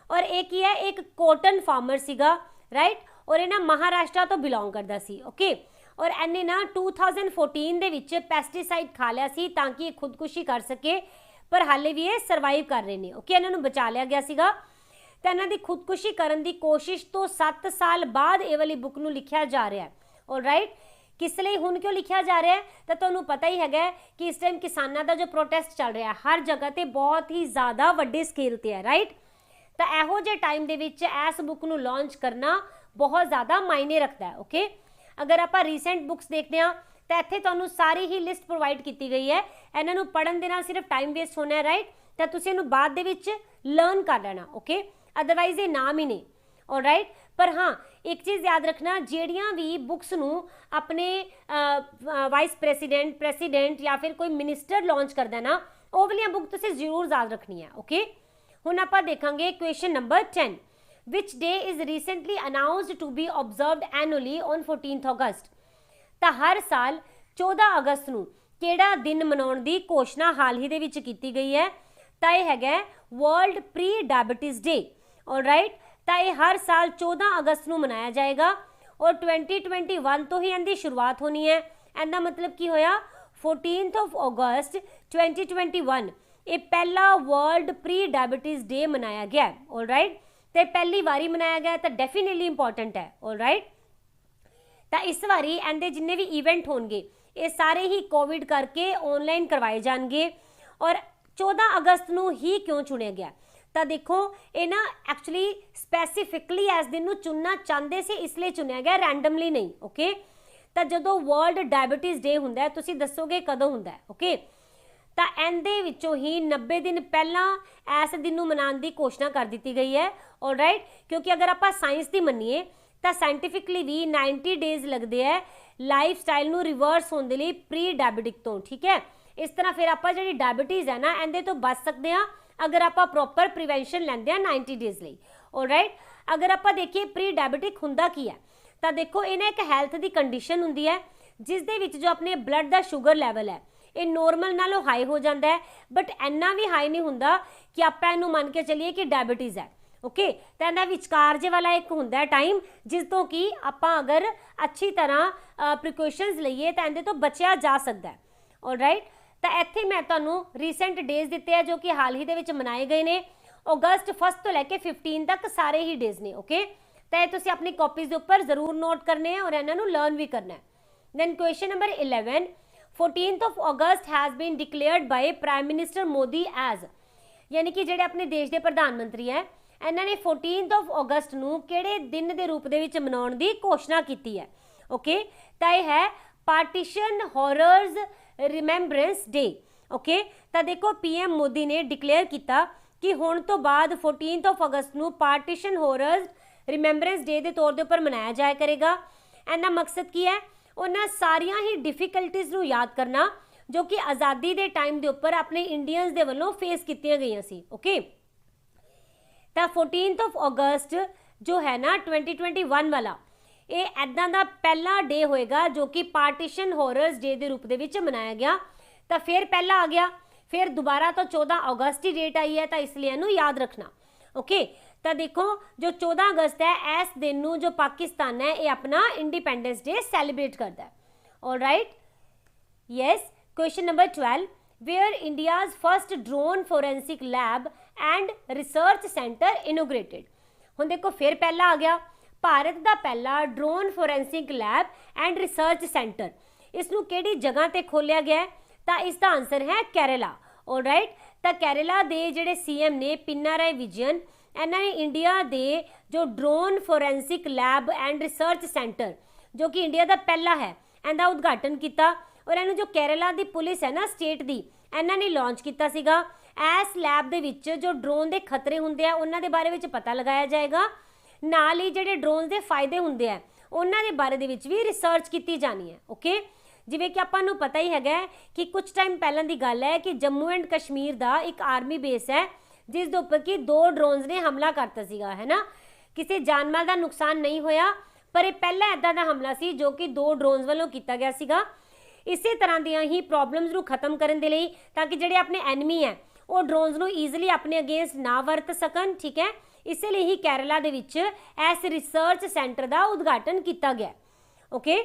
Speaker 1: और एक ही है एक कॉटन फार्मर सीगा, राइट। और ये ना महाराष्ट्र तो बिलोंग करता सी, ओके। और इन्हें ना 2014 दे विच पेस्टिसाइड खा लिया सी ताकि ये खुदकुशी कर सके, पर हाले भी ये सर्वाइव कर रहे हैं, ओके। इन्होंने बचा लिया गया सीगा। तो इन्हों की खुदकुशी करने की कोशिश तो 7 साल बाद ये वाली बुक नूं लिखिया जा रहा है, ऑलराइट। किस लिए हुण क्यों लिखिया जा रहा है तो तुहानूं पता ही है कि इस टाइम किसानों का जो प्रोटेस्ट चल रहा है हर जगह पर बहुत ही ज़्यादा वड्डे स्केल पर है, राइट। तो इहो जे टाइम दे विच इस बुक नूं लॉन्च करना बहुत ज़्यादा मायने रखता है, ओके। अगर आप रीसेंट बुक्स देखते हैं तो इत्थे तुहानूं सारी ही लिस्ट प्रोवाइड की गई है। इन्हां नूं पढ़न दे नाल सिर्फ टाइम वेस्ट होना है, राइट। तो तुसीं इहनूं बाद दे विच लर्न कर लेना, ओके। अदरवाइज ये नाम ही नहीं, ऑलराइट। पर हाँ एक चीज़ याद रखना, ਜਿਹੜੀਆਂ भी बुक्स नूं अपने वाइस प्रेसिडेंट या फिर कोई मिनिस्टर लॉन्च करता है ना वो वाली बुक तुसीं जरूर याद रखनी है, ओके। हुण आपां देखांगे question number 10, which day is recently announced to be observed annually on 14 August. तो हर साल 14 अगस्त नूं किहड़ा दिन मनाउण दी घोषणा हाल ही दे विच कीती गई है तो यह है world pre diabetes day, alright. तो यह हर साल 14 अगस्त नूं मनाया जाएगा और 2021 तो ही इनकी शुरुआत होनी है। इहदा मतलब की होया 14 अगस्त 2021 ये पहला वर्ल्ड प्री डायबिटीज़ डे मनाया गया, ऑलराइट। तो पहली बारी मनाया गया तो डेफिनेटली इंपॉर्टेंट है, ऑलराइट। तो इस बारी इनके जिन्ने भी ईवेंट होंगे ये सारे ही कोविड करके ऑनलाइन करवाए जाएंगे। और 14 अगस्त नूं ही क्यों चुनिया गया तो देखो ये ना एक्चुअली स्पैसीफिकली इस दिन नूं चुनना चाहते से इसलिए चुनिया गया, रैंडमली नहीं, ओके। तो जो वर्ल्ड डायबिटीज़ डे हुंदा है तुसीं दसोगे कदों हुंदा है, ओके। तो इहदे विचों ही 90 दिन पहला इस दिन नूं मनाउण दी घोषणा कर दी गई है, ऑलराइट। क्योंकि अगर आप साइंस की मनीए तो साइंटिफिकली भी 90 डेज लगते हैं लाइफ स्टाइल नूं रिवर्स होने लिए प्री डायबिटिक तो, ठीक है। इस तरह फिर आप जी डायबिटीज़ है ना इहदे तो बच सकते हैं अगर आप प्रॉपर प्रिवेंशन लेंदे 90 डेज लिए, ऑलराइट। अगर आप देखिए प्री डायबिटिक हुंदा की है तो देखो इन्हें एक हैल्थ की कंडीशन हुंदी है जिस दे विच जो अपने ब्लड का शुगर लैवल है ये नॉर्मल नालों हाई हो जाता है, बट इन्ना भी हाई नहीं हुंदा कि आप इनू मन के चलिए कि डायबिटीज़ है, ओके। तो इहदा विचकार जे वाला एक हुंदा टाइम जिस तो कि आप अगर अच्छी तरह प्रिकॉशनस लईए तो इहदे तो बचिया जा सकता है, ऑलराइट। तो इत्थे मैं तुहानूं रीसेंट डेज दिते हैं जो कि हाल ही दे विच मनाए गए ने। अगस्त 1 तो लैके 15 तक सारे ही डेज ने, ओके। तो ये तुसीं अपनी कॉपीज़ के उपर जरूर नोट करने हैं और इन्हां नूं लर्न भी करना है। Then question number 11, 14th of August has been declared by Prime Minister Modi as, यानी कि ਜਿਹੜੇ ਆਪਣੇ ਦੇਸ਼ ਦੇ ਪ੍ਰਧਾਨ ਮੰਤਰੀ ਹੈ ਇਹਨਾਂ ਨੇ 14th of August ਨੂੰ ਕਿਹੜੇ ਦਿਨ ਦੇ ਰੂਪ ਦੇ ਵਿੱਚ ਮਨਾਉਣ ਦੀ ਘੋਸ਼ਣਾ ਕੀਤੀ ਹੈ। ਓਕੇ, ਤਾਂ ਇਹ ਹੈ ਪਾਰਟੀਸ਼ਨ ਹੌਰਰਸ ਰਿਮੈਂਬਰੈਂਸ ਡੇ। ਓਕੇ, ਤਾਂ ਦੇਖੋ PM ਮੋਦੀ ਨੇ ਡਿਕਲੇਅਰ ਕੀਤਾ ਕਿ ਹੁਣ ਤੋਂ ਬਾਅਦ 14th of August ਨੂੰ ਪਾਰਟੀਸ਼ਨ ਹੌਰਰਸ ਰਿਮੈਂਬਰੈਂਸ ਡੇ ਦੇ ਤੌਰ ਦੇ ਉੱਪਰ ਮਨਾਇਆ ਜਾਇਆ ਕਰੇਗਾ। ਇਹਦਾ ਮਕਸਦ ਕੀ ਹੈ? ਉਹਨਾਂ ਸਾਰੀਆਂ ਹੀ ਡਿਫਿਕਲਟੀਜ਼ ਨੂੰ ਯਾਦ ਕਰਨਾ ਜੋ ਕਿ ਆਜ਼ਾਦੀ ਦੇ ਟਾਈਮ ਦੇ ਉੱਪਰ ਆਪਣੇ ਇੰਡੀਅਨਸ ਦੇ ਵੱਲੋਂ ਫੇਸ ਕੀਤੀਆਂ ਗਈਆਂ ਸੀ। ਓਕੇ, ਤਾਂ 14th of August ਜੋ ਹੈ ਨਾ 2021 ਵਾਲਾ, ਇਹ ਇੱਦਾਂ ਦਾ ਪਹਿਲਾ ਡੇ ਹੋਏਗਾ ਜੋ ਕਿ ਪਾਰਟੀਸ਼ਨ ਹੌਰਰਸ ਡੇ ਦੇ ਰੂਪ ਦੇ ਵਿੱਚ ਮਨਾਇਆ ਗਿਆ। ਤਾਂ ਫਿਰ ਪਹਿਲਾ ਆ ਗਿਆ, ਫਿਰ ਦੁਬਾਰਾ ਤੋਂ 14 ਅਗਸਤ ਦੀ ਡੇਟ ਆਈ ਹੈ, ਤਾਂ ਇਸ ਲਈ ਇਹਨੂੰ ਯਾਦ ਰੱਖਣਾ। ਓਕੇ, ਤਾਂ ਦੇਖੋ ਜੋ 14 ਅਗਸਤ ਹੈ ਇਸ ਦਿਨ ਨੂੰ ਜੋ ਪਾਕਿਸਤਾਨ ਹੈ ਇਹ ਆਪਣਾ ਇੰਡੀਪੈਂਡੈਂਸ ਡੇ ਸੈਲੀਬ੍ਰੇਟ ਕਰਦਾ ਹੈ। Alright, yes. Question number 12, where India's first drone forensic lab and research centre inaugurated. ਹੁਣ ਦੇਖੋ ਫਿਰ ਪਹਿਲਾ ਆ ਗਿਆ, ਭਾਰਤ ਦਾ ਪਹਿਲਾ drone forensic lab and research centre, ਇਸ ਨੂੰ ਕਿਹੜੀ ਜਗ੍ਹਾ ਤੇ ਖੋਲਿਆ ਗਿਆ? ਤਾਂ ਇਸ ਦਾ ਆਨਸਰ ਹੈ ਕੇਰਲਾ। ਆਲਰਾਈਟ, ਤਾਂ ਕੇਰਲਾ ਦੇ ਜਿਹੜੇ CM ਨੇ ਪਿਨਾਰਾਈ ਵਿਜਯਨ, ਇਹਨਾਂ ਨੇ ਇੰਡੀਆ ਦੇ ਜੋ drone forensic lab and research centre ਜੋ ਕਿ ਇੰਡੀਆ ਦਾ ਪਹਿਲਾ ਹੈ ਇਹਦਾ ਉਦਘਾਟਨ ਕੀਤਾ। ਔਰ ਇਹਨੂੰ ਜੋ ਕੇਰਲਾ ਦੀ ਪੁਲਿਸ ਹੈ ਨਾ ਸਟੇਟ ਦੀ, ਇਹਨਾਂ ਨੇ ਲਾਂਚ ਕੀਤਾ ਸੀਗਾ। ਇਸ ਲੈਬ ਦੇ ਵਿੱਚ ਜੋ ਡਰੋਨ ਦੇ ਖਤਰੇ ਹੁੰਦੇ ਆ ਉਹਨਾਂ ਦੇ ਬਾਰੇ ਵਿੱਚ ਪਤਾ ਲਗਾਇਆ ਜਾਏਗਾ, ਨਾਲ ਹੀ ਜਿਹੜੇ ਡਰੋਨ ਦੇ ਫਾਇਦੇ ਹੁੰਦੇ ਆ ਉਹਨਾਂ ਦੇ ਬਾਰੇ ਦੇ ਵਿੱਚ ਵੀ ਰਿਸਰਚ ਕੀਤੀ ਜਾਣੀ ਹੈ। ਓਕੇ, ਜਿਵੇਂ ਕਿ ਆਪਾਂ ਨੂੰ ਪਤਾ ਹੀ ਹੈਗਾ ਕਿ ਕੁਝ ਟਾਈਮ ਪਹਿਲਾਂ ਦੀ ਗੱਲ ਹੈ ਕਿ ਜੰਮੂ ਐਂਡ ਕਸ਼ਮੀਰ ਦਾ ਇੱਕ ਆਰਮੀ ਬੇਸ ਹੈ ਜਿਸ ਦੇ ਉੱਪਰ ਕਿ 2 ਡਰੋਨਸ ਨੇ ਹਮਲਾ ਕਰਤਾ ਸੀਗਾ, ਹੈ ਨਾ। ਕਿਸੇ ਜਾਨ ਮਾਲ ਦਾ ਨੁਕਸਾਨ ਨਹੀਂ ਹੋਇਆ, ਪਰ ਇਹ ਪਹਿਲਾ ਇੱਦਾਂ ਦਾ ਹਮਲਾ ਸੀ ਜੋ ਕਿ 2 ਡਰੋਨਸ ਵੱਲੋਂ ਕੀਤਾ ਗਿਆ ਸੀਗਾ। ਇਸੇ ਤਰ੍ਹਾਂ ਦੀਆਂ ਹੀ ਪ੍ਰੋਬਲਮਸ ਨੂੰ ਖਤਮ ਕਰਨ ਦੇ ਲਈ, ਤਾਂ ਕਿ ਜਿਹੜੇ ਆਪਣੇ ਐਨਮੀ ਹੈ ਉਹ ਡਰੋਨਸ ਨੂੰ ਈਜ਼ੀਲੀ ਆਪਣੇ ਅਗੇਂਸਟ ਨਾ ਵਰਤ ਸਕਣ, ਠੀਕ ਹੈ। ਇਸੇ ਲਈ ਹੀ ਕੇਰਲਾ ਦੇ ਵਿੱਚ ਇਸ ਰਿਸਰਚ ਸੈਂਟਰ ਦਾ ਉਦਘਾਟਨ ਕੀਤਾ ਗਿਆ। ਓਕੇ,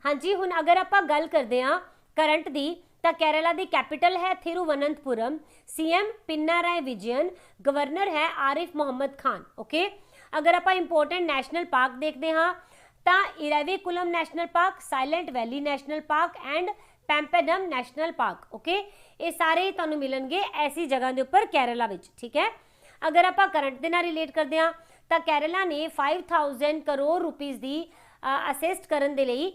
Speaker 1: ਹਾਂਜੀ, ਹੁਣ ਅਗਰ ਆਪਾਂ ਗੱਲ ਕਰਦੇ ਹਾਂ ਕਰੰਟ ਦੀ, ਤਾਂ ਕੇਰਲਾ ਦੀ ਕੈਪੀਟਲ ਹੈ ਥਿਰੂਵਨੰਤਪੁਰਮ, CM ਪਿਨਾਰਾਈ ਵਿਜਯਨ, ਗਵਰਨਰ ਹੈ ਆਰਿਫ ਮੁਹੰਮਦ ਖਾਨ। ਓਕੇ, ਅਗਰ ਆਪਾਂ ਇੰਪੋਰਟੈਂਟ ਨੈਸ਼ਨਲ ਪਾਰਕ ਦੇਖਦੇ ਹਾਂ ਤਾਂ Eravikulam National Park, Silent Valley National Park and Pampadum National Park. Okay, ਇਹ ਸਾਰੇ ਤੁਹਾਨੂੰ ਮਿਲਣਗੇ ਐਸੀ ਜਗ੍ਹਾ ਦੇ ਉੱਪਰ ਕੇਰਲਾ ਵਿੱਚ, ਠੀਕ ਹੈ। ਅਗਰ ਆਪਾਂ ਕਰੰਟ ਦੇ ਨਾਲ ਰਿਲੇਟ ਕਰਦੇ ਹਾਂ ਤਾਂ ਕੇਰਲਾ ਨੇ 5000 ਕਰੋੜ ਰੁਪੀਸ ਦੀ ਅਸਿਸਟ ਕਰਨ ਦੇ ਲਈ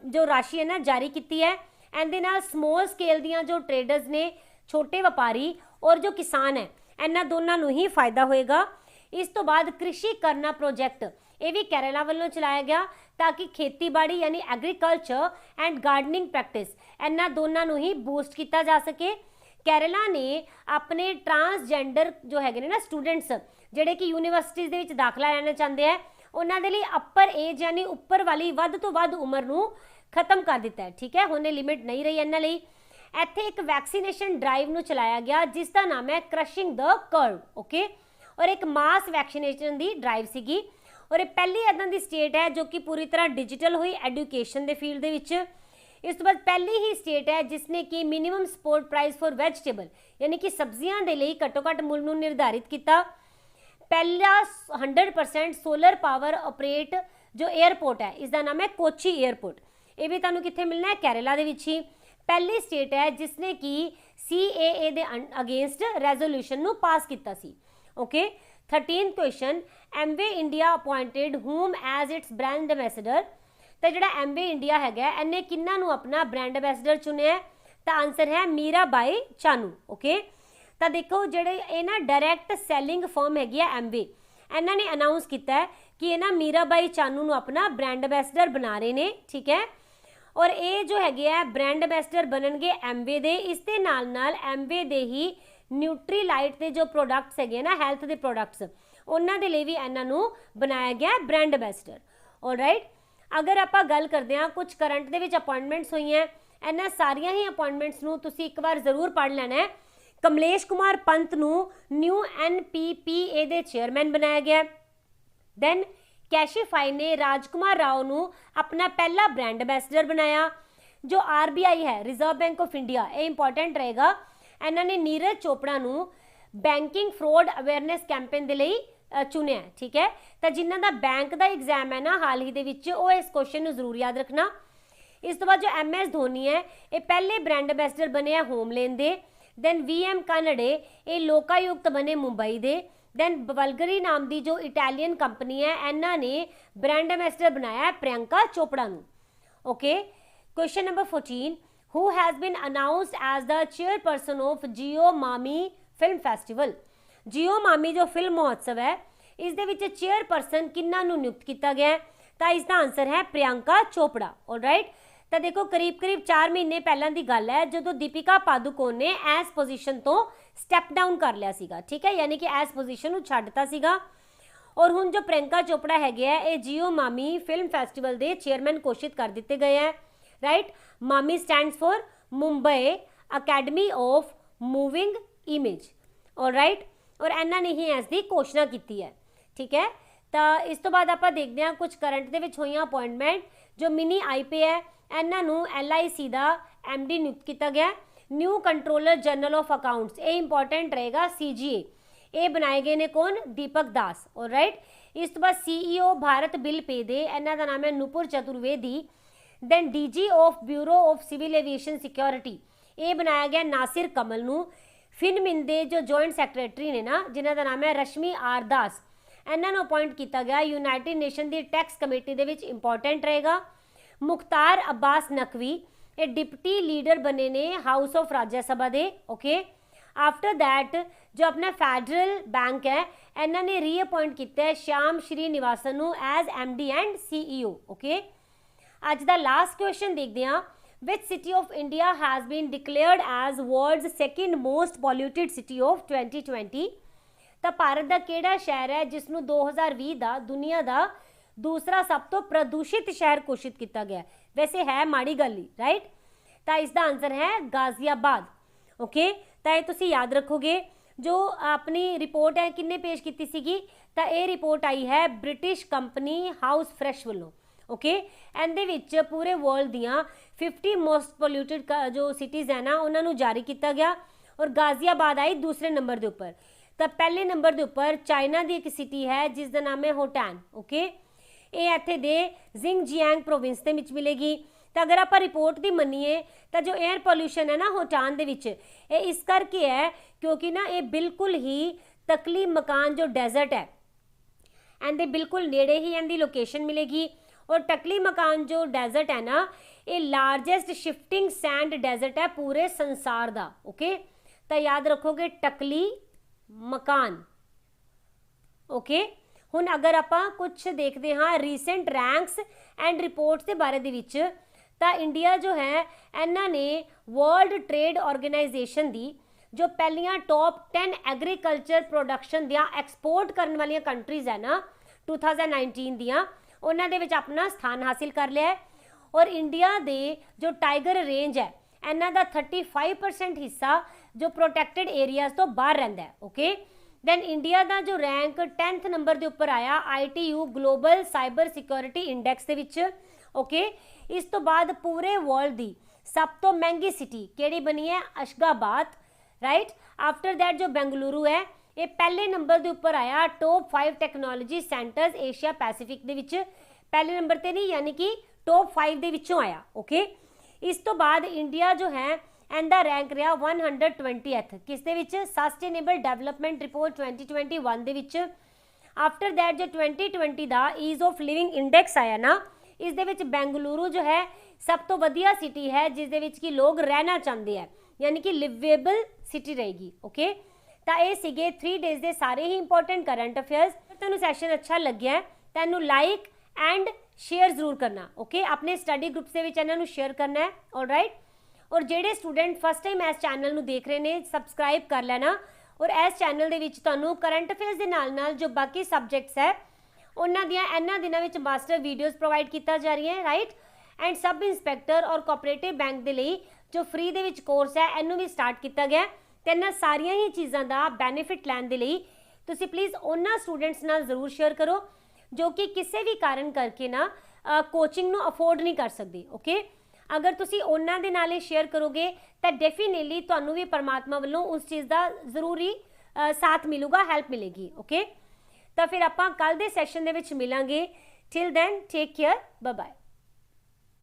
Speaker 1: ਜੋ ਰਾਸ਼ੀ ਹੈ ਨਾ ਜਾਰੀ ਕੀਤੀ ਹੈ। ਇਹਦੇ ਨਾਲ ਸਮੋਲ ਸਕੇਲ ਦੀਆਂ ਜੋ ਟ੍ਰੇਡਰਸ ਨੇ, ਛੋਟੇ ਵਪਾਰੀ ਔਰ ਜੋ ਕਿਸਾਨ ਹੈ, ਇਹਨਾਂ ਦੋਨਾਂ ਨੂੰ ਹੀ ਫਾਇਦਾ ਹੋਏਗਾ। ਇਸ ਤੋਂ ਬਾਅਦ ਕ੍ਰਿਸ਼ੀ ਕਰਨਾ ਪ੍ਰੋਜੈਕਟ, ਇਹ ਵੀ ਕੇਰਲਾ ਵੱਲੋਂ ਚਲਾਇਆ ਗਿਆ ਤਾਂ ਕਿ ਖੇਤੀਬਾੜੀ ਯਾਨੀ ਐਗਰੀਕਲਚਰ ਐਂਡ ਗਾਰਡਨਿੰਗ ਪ੍ਰੈਕਟਿਸ, ਇਹਨਾਂ ਦੋਨਾਂ ਨੂੰ ਹੀ ਬੂਸਟ ਕੀਤਾ ਜਾ ਸਕੇ। ਕੇਰਲਾ ਨੇ ਆਪਣੇ ਟਰਾਂਸਜੈਂਡਰ ਜੋ ਹੈਗੇ ਨੇ ਨਾ ਸਟੂਡੈਂਟਸ, ਜਿਹੜੇ ਕਿ ਯੂਨੀਵਰਸਿਟੀਜ਼ ਦੇ ਵਿੱਚ ਦਾਖਲਾ ਲੈਣਾ ਚਾਹੁੰਦੇ ਆ, ਉਹਨਾਂ ਦੇ ਲਈ ਅਪਰ ਏਜ ਯਾਨੀ ਉੱਪਰ ਵਾਲੀ ਵੱਧ ਤੋਂ ਵੱਧ ਉਮਰ ਨੂੰ ਖਤਮ ਕਰ ਦਿੱਤਾ ਹੈ, ਠੀਕ ਹੈ। ਹੁਣ ਇਹ ਲਿਮਿਟ ਨਹੀਂ ਰਹੀ ਇਹਨਾਂ ਲਈ। ਇੱਥੇ ਇੱਕ ਵੈਕਸੀਨੇਸ਼ਨ ਡਰਾਈਵ ਨੂੰ ਚਲਾਇਆ ਗਿਆ ਜਿਸ ਦਾ ਨਾਮ ਹੈ ਕ੍ਰਸ਼ਿੰਗ ਦ ਕਰਵ। ਓਕੇ, ਔਰ ਇੱਕ ਮਾਸ ਵੈਕਸੀਨੇਸ਼ਨ ਦੀ ਡਰਾਈਵ ਸੀਗੀ। ਔਰ ਇਹ ਪਹਿਲੀ ਇੱਦਾਂ ਦੀ ਸਟੇਟ ਹੈ ਜੋ ਕਿ ਪੂਰੀ ਤਰ੍ਹਾਂ ਡਿਜੀਟਲ ਹੋਈ ਐਜੂਕੇਸ਼ਨ ਦੇ ਫੀਲਡ ਦੇ ਵਿੱਚ। ਇਸ ਤੋਂ ਬਾਅਦ ਪਹਿਲੀ ਹੀ ਸਟੇਟ ਹੈ ਜਿਸ ਨੇ ਕਿ minimum support price for vegetable ਯਾਨੀ ਕਿ ਸਬਜ਼ੀਆਂ ਦੇ ਲਈ ਘੱਟੋ ਘੱਟ ਮੁੱਲ ਨੂੰ ਨਿਰਧਾਰਿਤ ਕੀਤਾ। ਪਹਿਲਾ 100% ਸੋਲਰ ਪਾਵਰ ਆਪਰੇਟ ਜੋ 에ਅਰਪੋਰਟ ਹੈ ਇਸ ਦਾ ਨਾਮ ਹੈ ਕੋਚੀ 에ਅਰਪੋਰਟ। ਇਹ ਵੀ ਤੁਹਾਨੂੰ ਕਿੱਥੇ ਮਿਲਣਾ ਹੈ? ਕੇਰਲਾ ਦੇ ਵਿੱਚ ਹੀ। ਪਹਿਲੀ ਸਟੇਟ ਹੈ ਜਿਸ ਨੇ ਕਿ CAA ਦੇ ਅਗੇਂਸਟ ਰੈਜ਼ੋਲੂਸ਼ਨ ਨੂੰ ਪਾਸ ਕੀਤਾ ਸੀ। Okay, 13th question, Amway India appointed whom as its brand ambassador. ਤਾਂ ਜਿਹੜਾ ਐਮਵੇ ਇੰਡੀਆ ਹੈਗਾ ਇਹਨੇ ਕਿਹਨਾਂ ਨੂੰ ਆਪਣਾ ਬ੍ਰਾਂਡ ਐਂਬੈਸਡਰ ਚੁਣਿਆ? ਤਾਂ ਆਨਸਰ ਹੈ ਮੀਰਾਬਾਈ ਚਾਨੂ। ਓਕੇ, ਤਾਂ ਦੇਖੋ ਜਿਹੜੇ ਇਹ ਨਾ ਡਾਇਰੈਕਟ ਸੈਲਿੰਗ ਫਰਮ ਹੈਗੀ ਆ ਐਮਵੇ, ਇਹਨਾਂ ਨੇ ਅਨਾਉਂਸ ਕੀਤਾ ਕਿ ਇਹ ਨਾ ਮੀਰਾਬਾਈ ਚਾਨੂ ਨੂੰ ਆਪਣਾ ਬ੍ਰਾਂਡ ਐਂਬੈਸਡਰ ਬਣਾ ਰਹੇ ਨੇ, ਠੀਕ ਹੈ। ਔਰ ਇਹ ਜੋ ਹੈਗੇ ਆ ਬ੍ਰਾਂਡ ਐਂਬੈਸਡਰ ਬਣਨਗੇ ਐਮਵੇ ਦੇ। ਇਸ ਦੇ ਨਾਲ ਨਾਲ ਐਮਵੇ ਦੇ ਹੀ ਨਿਊਟਰੀਲਾਈਟ ਦੇ ਜੋ ਪ੍ਰੋਡਕਟਸ ਹੈਗੇ ਨਾ ਹੈਲਥ ਦੇ ਪ੍ਰੋਡਕਟਸ, ਉਹਨਾਂ ਦੇ ਲਈ ਵੀ ਇਹਨਾਂ ਨੂੰ ਬਣਾਇਆ ਗਿਆ ਬ੍ਰਾਂਡ ਐਂਬੈਸਡਰ। ਆਲਰਾਈਟ, ਅਗਰ ਆਪਾਂ ਗੱਲ ਕਰਦੇ ਹਾਂ ਕੁਝ ਕਰੰਟ ਦੇ ਵਿੱਚ ਅਪਾਇੰਟਮੈਂਟਸ ਹੋਈਆਂ, ਇਹਨਾਂ ਸਾਰੀਆਂ ਹੀ ਅਪਾਇੰਟਮੈਂਟਸ ਨੂੰ ਤੁਸੀਂ ਇੱਕ ਵਾਰ ਜ਼ਰੂਰ ਪੜ੍ਹ ਲੈਣਾ ਹੈ। ਕਮਲੇਸ਼ ਕੁਮਾਰ ਪੰਤ ਨੂੰ ਨਿਊ NPPA ਦੇ ਚੇਅਰਮੈਨ ਬਣਾਇਆ ਗਿਆ। ਦੈਨ ਕੈਸ਼ੀਫਾਈ ਨੇ ਰਾਜਕੁਮਾਰ ਰਾਓ ਨੂੰ ਆਪਣਾ ਪਹਿਲਾ ਬ੍ਰਾਂਡ ਐਂਬੈਸਡਰ ਬਣਾਇਆ। ਜੋ RBI ਹੈ ਰਿਜ਼ਰਵ ਬੈਂਕ ਆਫ ਇੰਡੀਆ, ਇਹ ਇੰਪੋਰਟੈਂਟ ਰਹੇਗਾ, ਇਹਨਾਂ ਨੇ ਨੀਰਜ ਚੋਪੜਾ ਨੂੰ ਬੈਂਕਿੰਗ ਫਰੋਡ ਅਵੇਅਰਨੈਸ ਕੈਂਪੇਨ ਦੇ ਲਈ ਚੁਣਿਆ, ਠੀਕ ਹੈ। ਤਾਂ ਜਿਨ੍ਹਾਂ ਦਾ ਬੈਂਕ ਦਾ ਐਗਜ਼ਾਮ ਹੈ ਨਾ ਹਾਲ ਹੀ ਦੇ ਵਿੱਚ, ਉਹ ਇਸ ਕੁਐਸਚਨ ਨੂੰ ਜ਼ਰੂਰ ਯਾਦ ਰੱਖਣਾ। इस तो बाद जो MS धोनी है ये पहले ब्रांड एंबेसडर बने हैं होमलैंड दे। दैन VM कानडे ये लोकायुक्त बने मुंबई दे। दैन बल्गरी नाम की जो इटैलियन कंपनी है इन्हों ने ब्रांड एंबेसडर बनाया है प्रियंका चोपड़ा नूं। Okay, question number 14, who has been announced as the chairperson of Jio MAMI film festival. जियो मामी जो फिल्म महोत्सव है इस दे विच चेयरपर्सन किन्ना नूं नियुक्त किया गया है, तो इसका आंसर है प्रियंका चोपड़ा। ऑलराइट, तो देखो करीब करीब 4 महीने पहला की गल है जो दीपिका पादुकोण ने एस पोजीशन तो स्टैप डाउन कर लिया सीगा, ठीक है, यानी कि एस पोजीशन नूं छड्डता सीगा। और हुण जो प्रियंका चोपड़ा हैगे है ये जियो मामी फिल्म फैसटिवल के चेयरमैन घोषित कर दिते गए हैं। राइट, मामी stands for Mumbai academy of moving image. Alright, और इन्होंने ही इसकी घोषणा की है, ठीक है। तो इस तो बाद आप देखते हैं कुछ करंट के हुई अपॉइंटमेंट जो मिनी IP है इन्हों LIC का MD नियुक्त किया गया। New controller general of accounts ये इंपॉर्टेंट रहेगा CGA, ये बनाए गए ने कौन, दीपक दास। ऑलराइट, इस तो बाद CEO भारत बिल पे दे इन्हों का नाम है Nupur Chaturvedi. Then DG of bureau of civil aviation security ये बनाया गया नासिर कमल नूं। फिनमिन दे जो जॉइंट सैक्रटरी ने ना जिन्हों का नाम है रश्मि आर दास इन्हों अपॉइंट किया गया यूनाइटेड नेशन की टैक्स कमेटी के विच इंपॉर्टेंट रहेगा। मुख्तार अब्बास नकवी ये डिप्टी लीडर बने ने हाउस ऑफ राज्य सभा दे। ओके, आफ्टर दैट जो अपना फैडरल बैंक है इन्होंने रीअपॉइंट किया है श्याम श्रीनिवासन नूं as MD and CEO। Okay, अज का लास्ट क्वेश्चन देखते हैं, which city of India has been declared as world's second most polluted city of 2020। तो भारत का किहड़ा शहर है जिसनों 2020 का दुनिया का दूसरा सब तो प्रदूषित शहर घोषित किया गया। वैसे है माड़ी गल ही, राइट, तो इसका आंसर है गाजियाबाद। ओके, तो ये तुसी याद रखोगे। जो अपनी रिपोर्ट है किन्ने पेश की सीगी, तो ये रिपोर्ट आई है ब्रिटिश कंपनी हाउस फ्रैश वालों। ओके, इहदे विच पूरे वर्ल्ड दियां 50 मोस्ट पोल्यूटेड जो सिटीज़ है ना उन्होंने जारी किया गया और गाजियाबाद आई दूसरे नंबर के उपर। तो पहले नंबर के उपर चाइना की एक सिटी है जिसका नाम है होटैन। ओके, ये इत्थे दे जिंगजियांग प्रोविंस के विच मिलेगी। तो अगर आप रिपोर्ट की मनीए तो जो एयर पोल्यूशन है ना होटान दे विच ये इस करके है क्योंकि ना ये बिल्कुल ही तकली मकान जो डेजर्ट है एंड बिल्कुल नेड़े ही इनकी लोकेशन मिलेगी। और टकली मकान जो डेजर्ट है ना ये लार्जेस्ट शिफ्टिंग सैंड डेजर्ट है पूरे संसार का। ओके, तो याद रखोगे टकली मकान। ओके, हुण अगर आप कुछ देखते हाँ रीसेंट रैंक्स एंड रिपोर्ट्स के बारे दे विच तो इंडिया जो है इन्होंने वर्ल्ड ट्रेड ऑर्गेनाइजेशन की जो पहलियां टॉप 10 एग्रीकल्चर प्रोडक्शन दियां एक्सपोर्ट करने वाली कंट्रीज़ है ना 2019 दियां उन्होंने अपना स्थान हासिल कर लिया है। और इंडिया दे जो टाइगर रेंज है इन्हों का 35% हिस्सा जो प्रोटैक्टेड एरियाज तो बाहर रहिंदा है। ओके, दैन इंडिया का जो रैंक 10th नंबर के उपर आया ITU global cyber security index के विच। ओके, इस तो बाद पूरे वर्ल्ड की सब तो महंगी सिटी केड़ी बनी है अशगाबाद। राइट, आफ्टर दैट जो बेंगलुरु है ये पहले नंबर के उपर आया top 5 technology centres Asia Pacific दे विच। पहले नंबर ते नहीं यानी कि टॉप 5 दे विचों आया। ओके, इस तो बाद इंडिया जो है इनका रैंक रहा 120th किस दे विच सस्टेनेबल डेवलपमेंट रिपोर्ट 2021 दे विच। आफ्टर दैट जो 2020 का ईज ऑफ लिविंग इंडैक्स आया ना इस दे विच बेंगलुरु जो है सब तो वधिया सिटी है जिस दे विच कि लोग रहना चाहते हैं यानी कि लिवेबल सिटी रहेगी। ओके, तो ये सीगे 3 डेज के सारे ही इंपॉर्टेंट करंट अफेयर्स। तेनू सैशन अच्छा लग्या है तेनू लाइक एंड शेयर जरूर करना। ओके, अपने स्टडी ग्रुप से इन्हों शेयर करना है। ऑलराइट, और जेडे स्टूडेंट फस्ट टाइम इस चैनल में देख रहे हैं सबसक्राइब कर लेना। और इस चैनल के विच तुहानू करंट अफेयर्स के नाल जो बाकी सबजैक्ट्स है उन्होंने इन्होंने दिनों में मास्टर वीडियोज़ प्रोवाइड किया जा रही है। राइट, एंड सब इंस्पैक्टर और कोऑपरेटिव बैंक के लिए जो फ्री दे विच कोर्स है इनू भी स्टार्ट किया गया। तो इन्होंने सारिया ही चीज़ों का बैनीफिट लैन के लिए तुसी प्लीज़ उन्होंने स्टूडेंट्स नाल जरूर शेयर करो जो कि किसी भी कारण करके ना कोचिंग नू अफोर्ड नहीं कर सकते। ओके, अगर तुसी उन्होंने दे नाल शेयर करोगे तो डेफिनेटली तुहानू भी परमात्मा वालों उस चीज़ का जरूरी साथ मिलूगा, हेल्प मिलेगी। ओके, तो फिर आपां कल दे सैशन दे विच मिलांगे। Till then take care, bye bye.